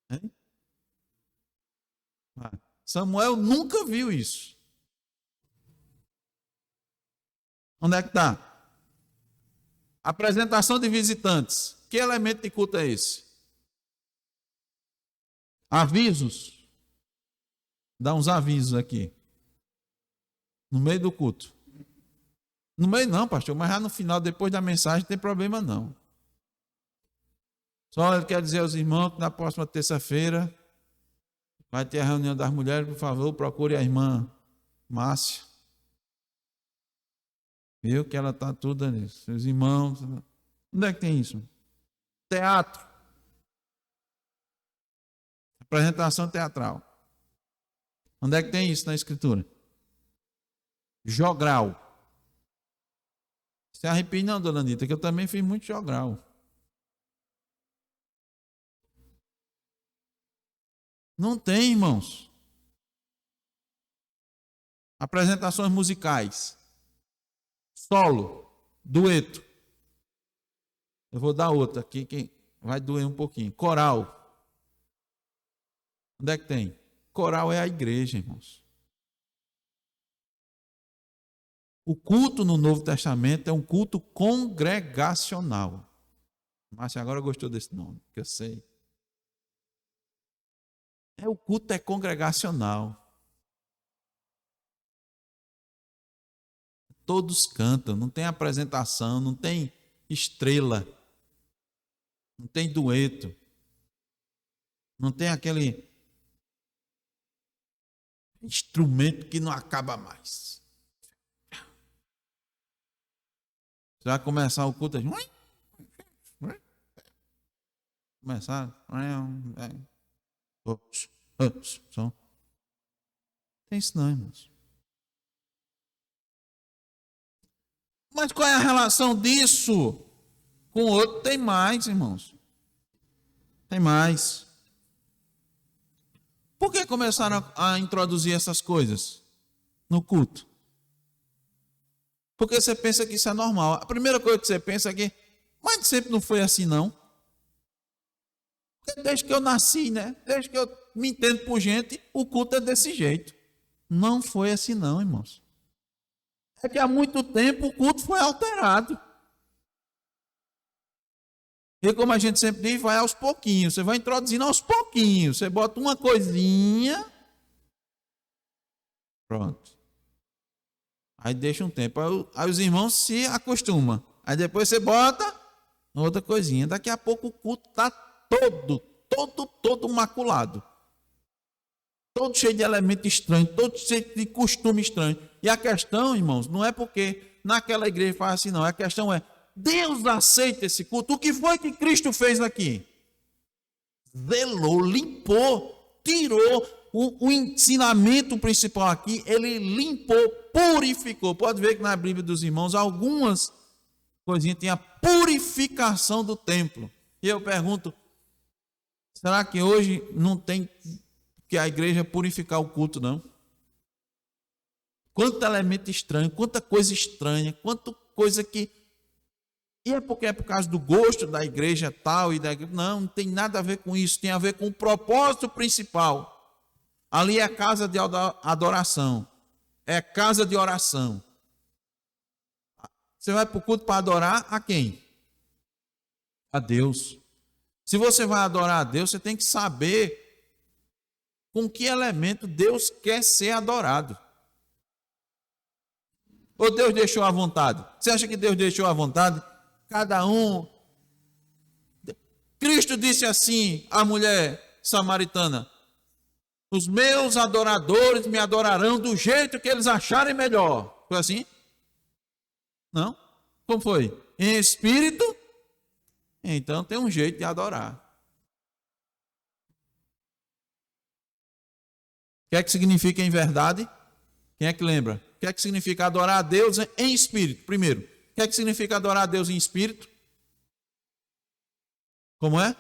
Hein? Samuel nunca viu isso. Onde é que está? Apresentação de visitantes. Que elemento de culto é esse? Avisos. Dá uns avisos aqui. No meio do culto. No meio não, pastor, mas já no final, depois da mensagem, não tem problema não. Só eu quero dizer aos irmãos que na próxima terça-feira vai ter a reunião das mulheres, por favor, procure a irmã Márcia. Viu que ela está toda nisso. Seus irmãos. Onde é que tem isso? Teatro. Apresentação teatral. Onde é que tem isso na Escritura? Jogral. Se arrepie não, dona Anitta, que eu também fiz muito jogral. Não tem, irmãos. Apresentações musicais. Solo. Dueto. Eu vou dar outra aqui que vai doer um pouquinho. Coral. Onde é que tem? Coral é a igreja, irmãos. O culto no Novo Testamento é um culto congregacional. Márcia agora gostou desse nome, que eu sei. O culto é congregacional. Todos cantam, não tem apresentação, não tem estrela, não tem dueto, não tem aquele instrumento que não acaba mais. Você vai começar o culto, começar, som. Tem isso não, irmãos. Mas qual é a relação disso com o outro? Tem mais, irmãos. Tem mais. Por que começaram a introduzir essas coisas no culto? Porque você pensa que isso é normal. A primeira coisa que você pensa é que, mas sempre não foi assim, não. Porque desde que eu nasci, né? Desde que eu me entendo por gente, o culto é desse jeito. Não foi assim não, irmãos. É que há muito tempo o culto foi alterado. E como a gente sempre diz, vai aos pouquinhos. Você vai introduzindo aos pouquinhos. Você bota uma coisinha. Pronto. Aí deixa um tempo. Aí os irmãos se acostumam. Aí depois você bota outra coisinha. Daqui a pouco o culto está todo maculado. Todo cheio de elemento estranho. Todo cheio de costume estranho. E a questão, irmãos, não é porque naquela igreja faz assim, não. A questão é, Deus aceita esse culto. O que foi que Cristo fez aqui? Zelou, limpou, tirou o ensinamento principal aqui. Ele limpou, purificou. Pode ver que na Bíblia dos irmãos, algumas coisinhas tem a purificação do templo. E eu pergunto, será que hoje não tem que a igreja purificar o culto, não? Quanto elemento estranho, quanta coisa estranha, quanta coisa que... E é porque é por causa do gosto da igreja tal e da igreja... Não tem nada a ver com isso. Tem a ver com o propósito principal. Ali é casa de adoração. É casa de oração. Você vai para o culto para adorar a quem? A Deus. Se você vai adorar a Deus, você tem que saber com que elemento Deus quer ser adorado. Ou Deus deixou à vontade? Você acha que Deus deixou à vontade? Cada um. Cristo disse assim à mulher samaritana: os meus adoradores me adorarão do jeito que eles acharem melhor. Foi assim? Não? Como foi? Em espírito? Então tem um jeito de adorar. O que é que significa em verdade? Quem é que lembra? O que é que significa adorar a Deus em espírito? Primeiro, o que é que significa adorar a Deus em espírito? Como é?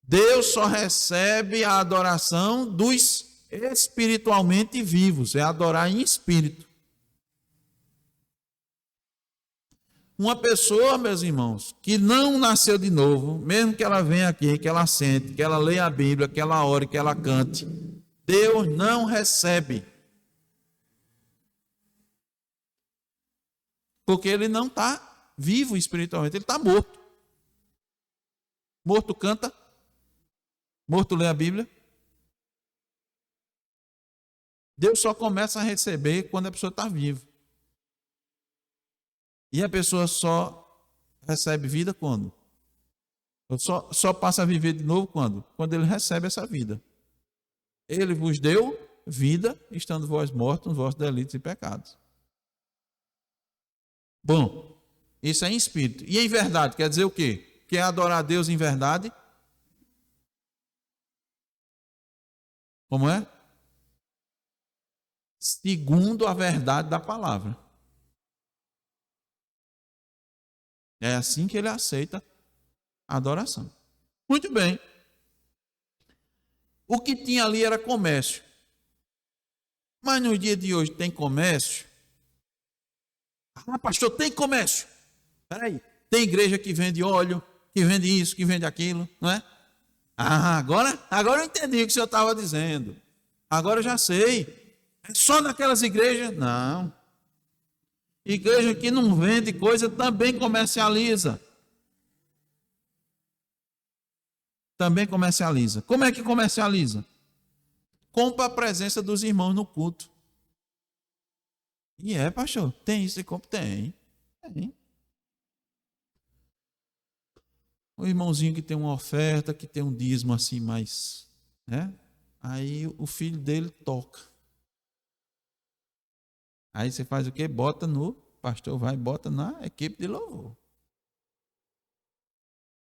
Deus só recebe a adoração dos espiritualmente vivos, é adorar em espírito. Uma pessoa, meus irmãos, que não nasceu de novo, mesmo que ela venha aqui, que ela sente, que ela leia a Bíblia, que ela ore, que ela cante, Deus não recebe. Porque ele não está vivo espiritualmente, ele está morto. Morto canta, morto lê a Bíblia. Deus só começa a receber quando a pessoa está viva. E a pessoa só recebe vida quando? Só passa a viver de novo quando? Quando ele recebe essa vida. Ele vos deu vida, estando vós mortos nos vossos delitos e pecados. Bom, isso é em espírito. E em verdade, quer dizer o quê? Quer adorar a Deus em verdade? Como é? Segundo a verdade da palavra. É assim que ele aceita a adoração. Muito bem. O que tinha ali era comércio. Mas no dia de hoje tem comércio? Ah, pastor, tem comércio. Espera aí. Tem igreja que vende óleo, que vende isso, que vende aquilo, não é? Ah, agora eu entendi o que o senhor estava dizendo. Agora eu já sei. É só naquelas igrejas? Não. Igreja que não vende coisa também comercializa. Também comercializa. Como é que comercializa? Compra a presença dos irmãos no culto. E pastor, tem isso e compra? Tem. O irmãozinho que tem uma oferta, que tem um dízimo assim mais, né? Aí o filho dele toca. Aí você faz o quê? Bota no, pastor vai e bota na equipe de louvor.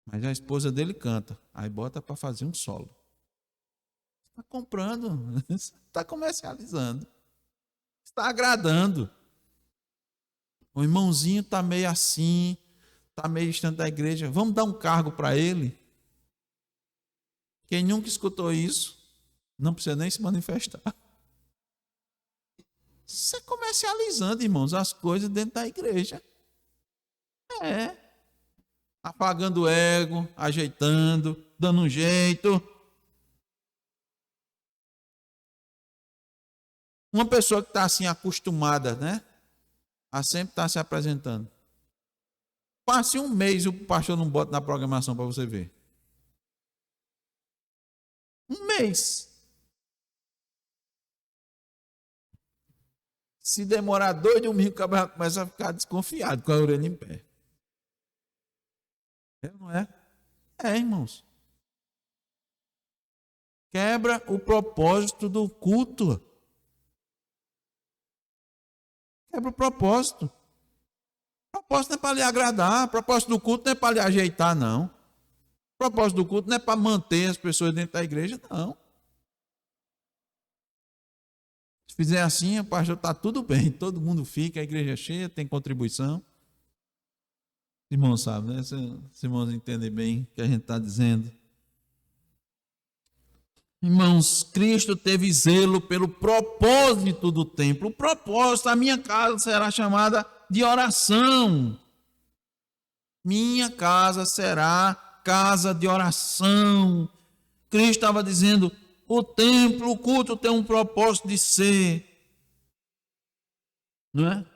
Mas a esposa dele canta. Aí bota para fazer um solo. Está comprando, está comercializando. Está agradando. O irmãozinho está meio assim, está meio distante da igreja. Vamos dar um cargo para ele? Quem nunca escutou isso, não precisa nem se manifestar. Você é comercializando, irmãos, as coisas dentro da igreja. Apagando o ego, ajeitando, dando um jeito. Uma pessoa que está assim acostumada, né? A sempre estar se apresentando. Passe um mês e o pastor não bota na programação para você ver. Um mês. Se demorar 2 domingos, o cabra começa a ficar desconfiado com a orelha em pé. É, não é? É, irmãos. Quebra o propósito do culto. Quebra o propósito. O propósito não é para lhe agradar. O propósito do culto não é para lhe ajeitar, não. O propósito do culto não é para manter as pessoas dentro da igreja, não. Se fizer assim, o pastor está tudo bem. Todo mundo fica, a igreja é cheia, tem contribuição. Os irmãos sabem, né? Os irmãos entendem bem o que a gente está dizendo. Irmãos, Cristo teve zelo pelo propósito do templo. O propósito, a minha casa será chamada de oração. Minha casa será casa de oração. Cristo estava dizendo, o templo, o culto tem um propósito de ser. Não é?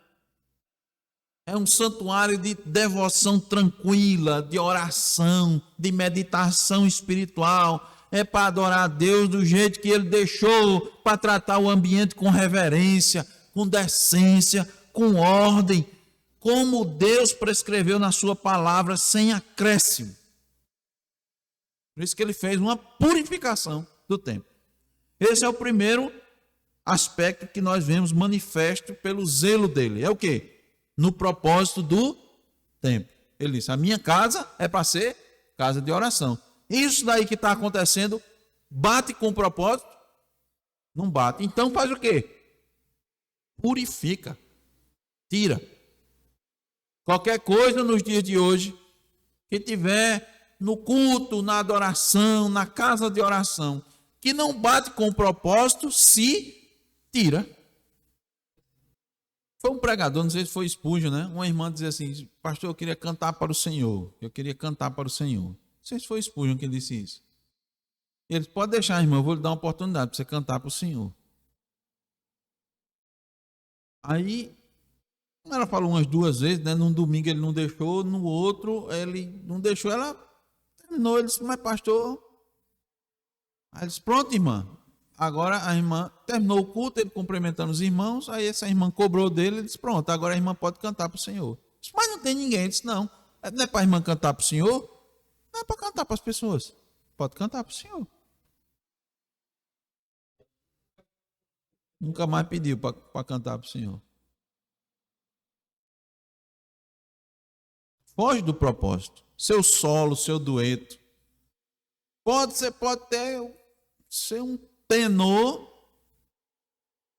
É um santuário de devoção tranquila, de oração, de meditação espiritual. É para adorar a Deus do jeito que Ele deixou, para tratar o ambiente com reverência, com decência, com ordem, como Deus prescreveu na sua palavra, sem acréscimo. Por isso que Ele fez uma purificação do templo. Esse é o primeiro aspecto que nós vemos manifesto pelo zelo dele. É o quê? No propósito do templo. Ele disse, a minha casa é para ser casa de oração. Isso daí que está acontecendo, bate com o propósito? Não bate. Então faz o quê? Purifica. Tira. Qualquer coisa nos dias de hoje, que tiver no culto, na adoração, na casa de oração, que não bate com o propósito, se tira. Foi um pregador, não sei se foi Spurgeon, né? Uma irmã dizia assim, pastor, eu queria cantar para o Senhor. Eu queria cantar para o Senhor. Não sei se foi Spurgeon que disse isso. Ele disse, pode deixar, irmão, eu vou lhe dar uma oportunidade para você cantar para o Senhor. Aí, ela falou umas 2 vezes, né? Num domingo ele não deixou, no outro ele não deixou. Ela terminou, ele disse, mas pastor... Aí ele disse, pronto, irmã. Agora a irmã terminou o culto, ele cumprimentando os irmãos, aí essa irmã cobrou dele, ele disse, pronto, agora a irmã pode cantar para o Senhor. Disse, mas não tem ninguém. Ele disse, não é para a irmã cantar para o Senhor, não é para cantar para as pessoas, pode cantar para o Senhor. Nunca mais pediu para cantar para o Senhor. Foge do propósito. Seu solo, seu dueto. Você pode ser um tenor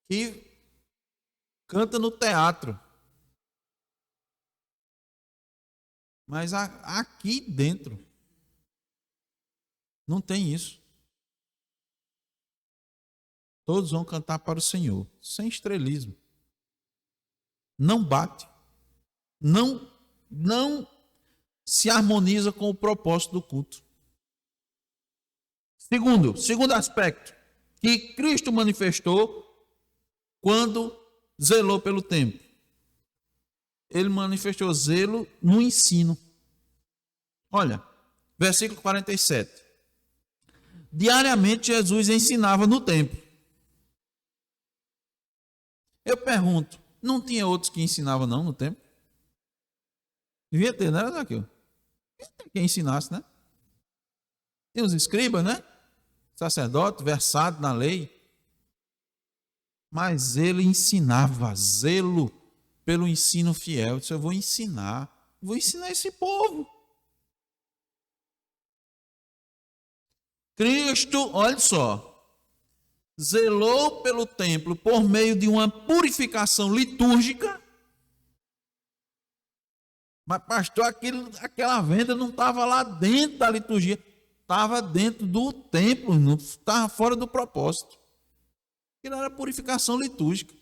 que canta no teatro. Mas aqui dentro não tem isso. Todos vão cantar para o Senhor, sem estrelismo. Não bate. Não se harmoniza com o propósito do culto. Segundo aspecto que Cristo manifestou quando zelou pelo templo. Ele manifestou zelo no ensino. Olha, versículo 47. Diariamente Jesus ensinava no templo. Eu pergunto, não tinha outros que ensinavam não no templo? Devia ter, não era daquilo? Quem ensinasse, né? Tem os escribas, né? Sacerdote, versado na lei. Mas ele ensinava, zelo pelo ensino fiel. Eu disse, eu vou ensinar esse povo. Cristo, olha só, zelou pelo templo por meio de uma purificação litúrgica. Mas pastor, aquela venda não estava lá dentro da liturgia, estava dentro do templo, não estava fora do propósito. Aquilo era purificação litúrgica.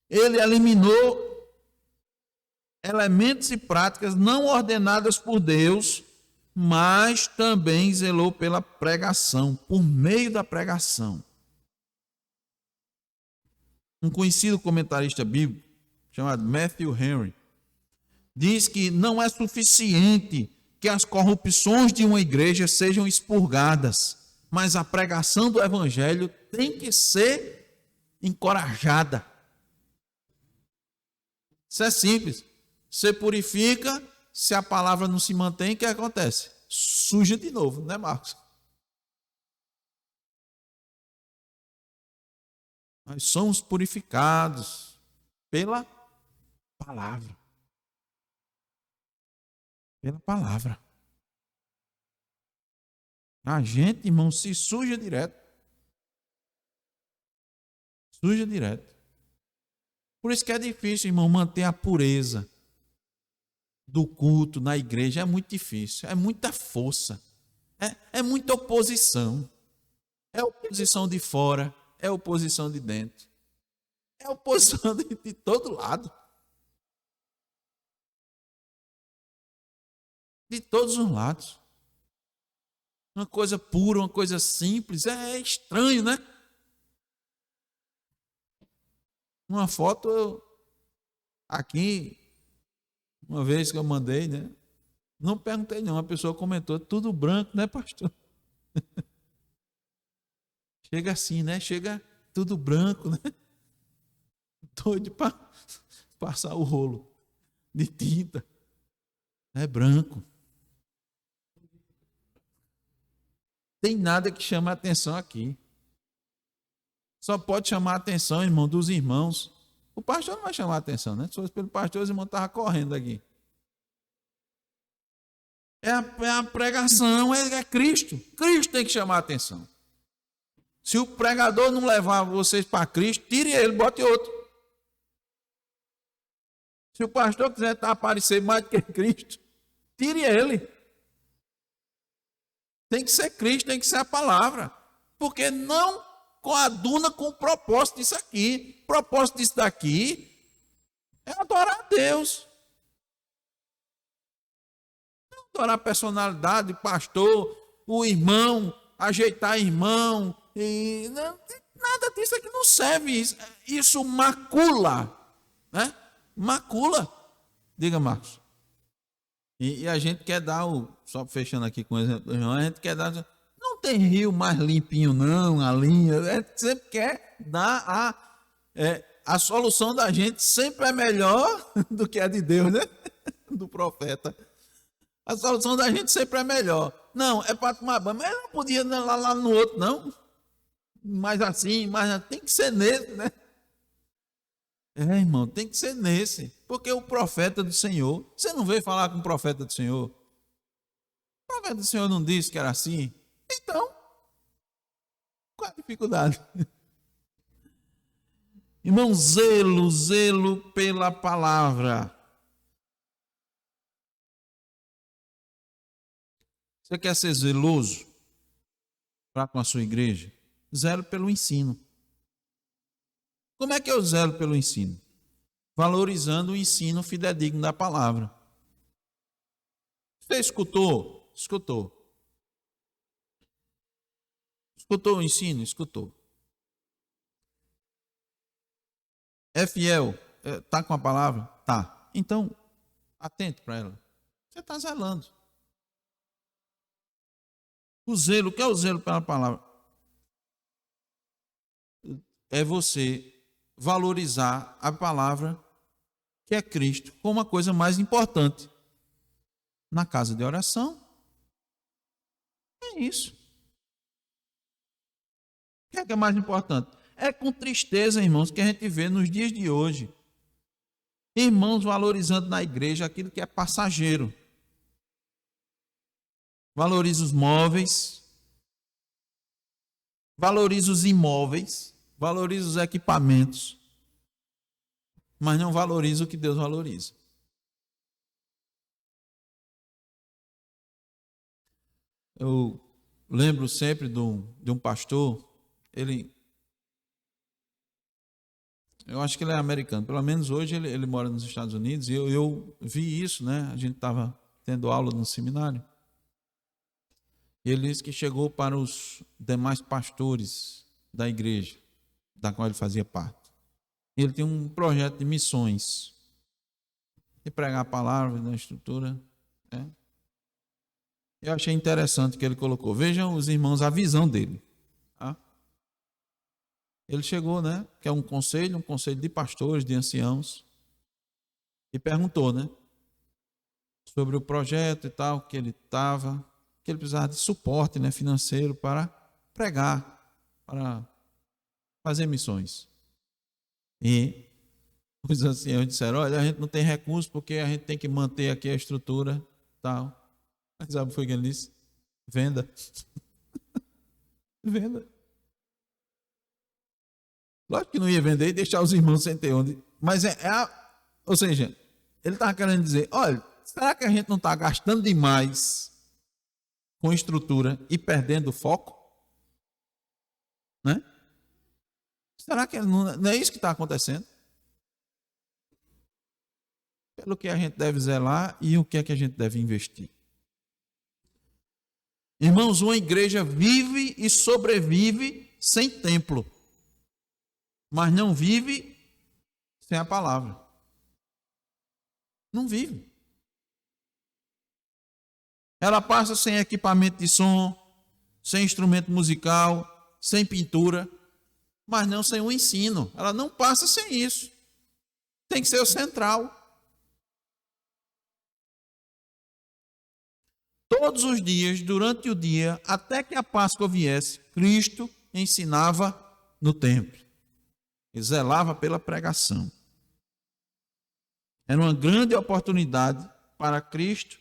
Ele eliminou elementos e práticas não ordenadas por Deus mas também zelou pela pregação, por meio da pregação. Um conhecido comentarista bíblico, chamado Matthew Henry, diz que não é suficiente que as corrupções de uma igreja sejam expurgadas, mas a pregação do evangelho tem que ser encorajada. Isso é simples. Você purifica, se a palavra não se mantém, o que acontece? Suja de novo, né, Marcos? Nós somos purificados pela palavra. Pela palavra. A gente, irmão, se suja direto. Suja direto. Por isso que é difícil, irmão, manter a pureza do culto na igreja. É muito difícil. É muita força. É muita oposição. É oposição de fora. É oposição de dentro. É oposição de todo lado. De todos os lados. Uma coisa pura, uma coisa simples. É estranho, né? Uma foto aqui, uma vez que eu mandei, né? Não perguntei não, uma pessoa comentou, tudo branco, né, pastor? Chega assim, né? Chega tudo branco, né? Doido para passar o rolo de tinta. É branco. Tem nada que chame a atenção aqui. Só pode chamar a atenção, irmão, dos irmãos. O pastor não vai chamar a atenção, né? Se fosse pelo pastor, os irmãos estavam correndo aqui. É a pregação, é Cristo. Cristo tem que chamar a atenção. Se o pregador não levar vocês para Cristo, tire ele, bote outro. Se o pastor quiser aparecer mais do que Cristo, tire ele. Tem que ser Cristo, tem que ser a palavra. Porque não coaduna com o propósito disso aqui. O propósito disso daqui é adorar a Deus. Não adorar a personalidade, o pastor, o irmão, ajeitar irmão. E nada disso aqui não serve. Isso macula. Né? Macula. Diga, Marcos. E a gente quer dar só fechando aqui com o exemplo, a gente quer dar, não tem rio mais limpinho não, a linha, a gente sempre quer dar a solução da gente sempre é melhor do que a de Deus, né? Do profeta. A solução da gente sempre é melhor. Não, é para tomar banho, mas não podia ir lá no outro, não. Mas assim, mas tem que ser nesse, né? Irmão, tem que ser nesse. Porque o profeta do Senhor, você não veio falar com o profeta do Senhor? O profeta do Senhor não disse que era assim? Então, qual a dificuldade? Irmão, zelo pela palavra. Você quer ser zeloso para com a sua igreja? Zelo pelo ensino. Como é que eu zelo pelo ensino? Valorizando o ensino fidedigno da palavra. Você escutou? Escutou. Escutou o ensino? Escutou. É fiel? Está com a palavra? Tá. Então, atento para ela. Você está zelando. O zelo, o que é o zelo pela palavra? É você valorizar a palavra que é Cristo como uma coisa mais importante na casa de oração. É isso. O que é mais importante? É com tristeza, irmãos, que a gente vê nos dias de hoje irmãos valorizando na igreja aquilo que é passageiro. Valoriza os móveis, valoriza os imóveis, valoriza os equipamentos, mas não valoriza o que Deus valoriza. Eu lembro sempre de um pastor, eu acho que ele é americano, pelo menos hoje ele mora nos Estados Unidos, e eu vi isso, né? A gente estava tendo aula no seminário. E ele disse que chegou para os demais pastores da igreja, da qual ele fazia parte. Ele tem um projeto de missões, de pregar a palavra na estrutura. Né? Eu achei interessante que ele colocou. Vejam os irmãos, a visão dele. Tá? Ele chegou, né? Que é um conselho de pastores, de anciãos, e perguntou, né? Sobre o projeto e tal, que ele estava, que ele precisava de suporte, né, financeiro para pregar, para fazer missões. E os anciãos disseram: olha, a gente não tem recurso porque a gente tem que manter aqui a estrutura tal. Mas sabe o que foi que ele disse? Venda. Venda. Lógico que não ia vender e deixar os irmãos sem ter onde. Mas ou seja, ele estava querendo dizer: olha, será que a gente não está gastando demais com estrutura e perdendo o foco? Né? Será que não é isso que está acontecendo? Pelo que a gente deve zelar e o que é que a gente deve investir. Irmãos, uma igreja vive e sobrevive sem templo, mas não vive sem a palavra. Não vive. Ela passa sem equipamento de som, sem instrumento musical, sem pintura, mas não sem o ensino. Ela não passa sem isso. Tem que ser o central. Todos os dias, durante o dia, até que a Páscoa viesse, Cristo ensinava no templo. Ele zelava pela pregação. Era uma grande oportunidade para Cristo.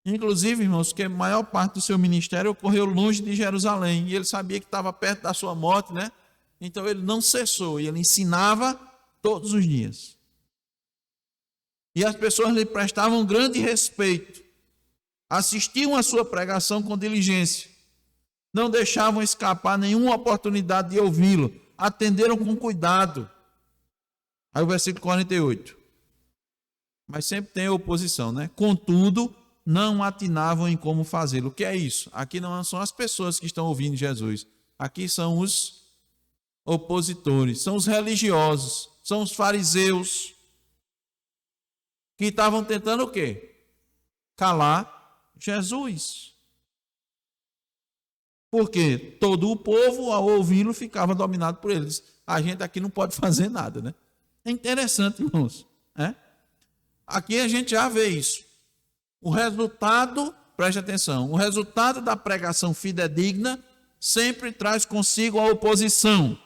Inclusive, irmãos, que a maior parte do seu ministério ocorreu longe de Jerusalém. E ele sabia que estava perto da sua morte, né? Então ele não cessou. E ele ensinava todos os dias. E as pessoas lhe prestavam grande respeito. Assistiam à sua pregação com diligência. Não deixavam escapar nenhuma oportunidade de ouvi-lo. Atenderam com cuidado. Aí o versículo 48. Mas sempre tem oposição, né? Contudo, não atinavam em como fazê-lo. O que é isso? Aqui não são as pessoas que estão ouvindo Jesus. Aqui são os opositores, são os religiosos, são os fariseus, que estavam tentando o quê? Calar Jesus. Porque todo o povo, ao ouvi-lo, ficava dominado por eles. A gente aqui não pode fazer nada, né? É interessante, irmãos. Né? Aqui a gente já vê isso. O resultado, preste atenção, o resultado da pregação fidedigna sempre traz consigo a oposição.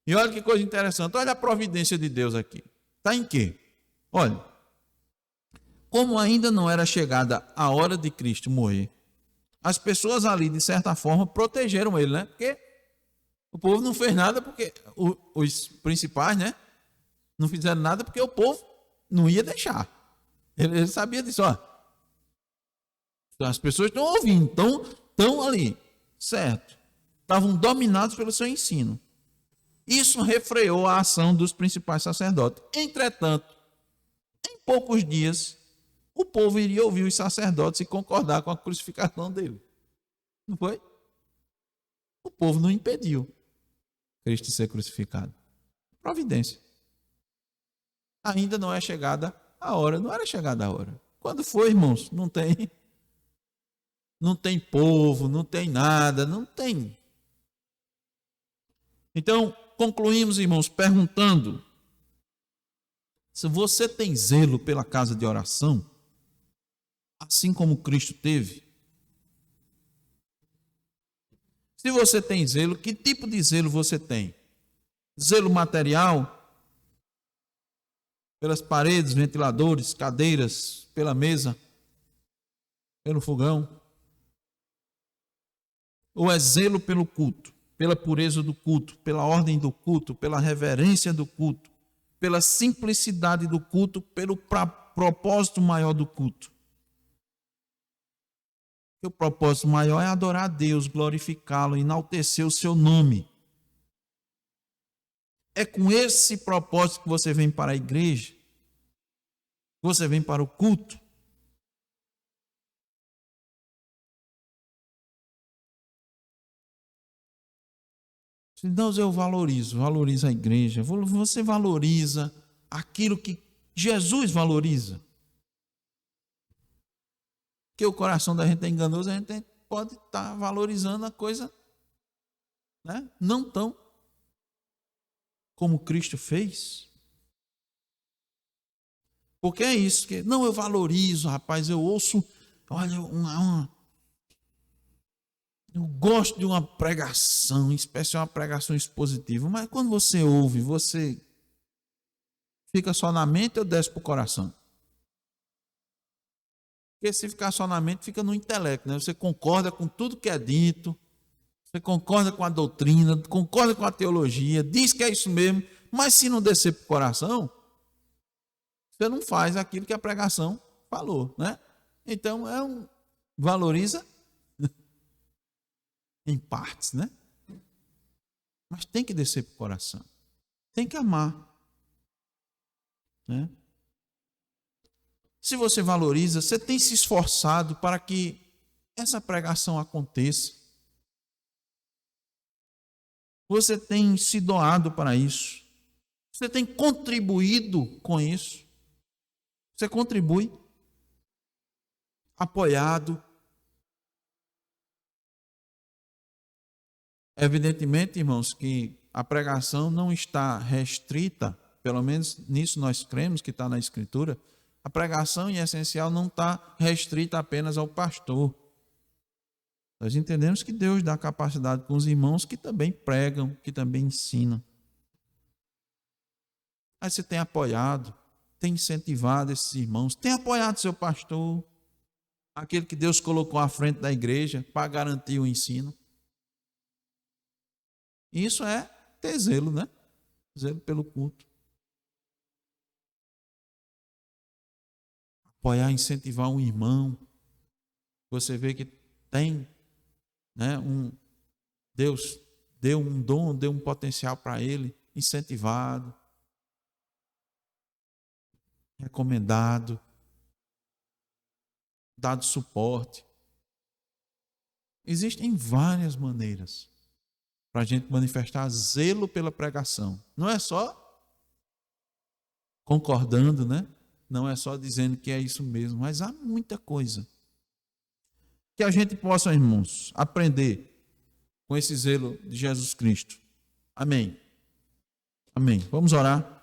E olha que coisa interessante, olha a providência de Deus aqui. Está em quê? Olha, como ainda não era chegada a hora de Cristo morrer, as pessoas ali, de certa forma, protegeram ele, né? Porque o povo não fez nada, porque os principais, né? Não fizeram nada porque o povo não ia deixar. Ele sabia disso, ó. As pessoas estão ouvindo, estão ali, certo? Estavam dominados pelo seu ensino. Isso refreou a ação dos principais sacerdotes. Entretanto, em poucos dias, o povo iria ouvir os sacerdotes e concordar com a crucificação dele. Não foi? O povo não impediu Cristo de ser crucificado. Providência. Ainda não é chegada a hora, não era chegada a hora. Quando foi, irmãos, não tem povo, não tem nada, não tem. Então, concluímos, irmãos, perguntando se você tem zelo pela casa de oração, assim como Cristo teve. Se você tem zelo, que tipo de zelo você tem? Zelo material? Pelas paredes, ventiladores, cadeiras, pela mesa, pelo fogão? Ou é zelo pelo culto, pela pureza do culto, pela ordem do culto, pela reverência do culto, pela simplicidade do culto, pelo propósito maior do culto? O propósito maior é adorar a Deus, glorificá-lo, enaltecer o seu nome. É com esse propósito que você vem para a igreja, você vem para o culto. Deus, eu valorizo a igreja. Você valoriza aquilo que Jesus valoriza. Porque o coração da gente é enganoso, a gente pode estar valorizando a coisa, né, não tão como Cristo fez. Porque é isso, que não, eu valorizo, rapaz, eu ouço, olha, eu gosto de uma pregação, em especial uma pregação expositiva, mas quando você ouve, você fica só na mente ou desce para o coração? Porque se ficar só na mente, fica no intelecto, né? Você concorda com tudo que é dito, você concorda com a doutrina, concorda com a teologia, diz que é isso mesmo, mas se não descer para o coração, você não faz aquilo que a pregação falou, né? Então, valoriza em partes, né? Mas tem que descer para o coração. Tem que amar, né? Se você valoriza, você tem se esforçado para que essa pregação aconteça. Você tem se doado para isso. Você tem contribuído com isso. Você contribui, apoiado. Evidentemente, irmãos, que a pregação não está restrita, pelo menos nisso nós cremos que está na Escritura, a pregação, em essencial, não está restrita apenas ao pastor. Nós entendemos que Deus dá capacidade com os irmãos que também pregam, que também ensinam. Aí você tem apoiado, tem incentivado esses irmãos, tem apoiado seu pastor, aquele que Deus colocou à frente da igreja para garantir o ensino. Isso é ter zelo, né? Zelo pelo culto. Apoiar, incentivar um irmão. Você vê que tem, né, Deus deu um dom, deu um potencial para ele, incentivado, recomendado, dado suporte. Existem várias maneiras para a gente manifestar zelo pela pregação. Não é só concordando, né? Não é só dizendo que é isso mesmo, mas há muita coisa que a gente possa, irmãos, aprender com esse zelo de Jesus Cristo. Amém. Amém. Vamos orar.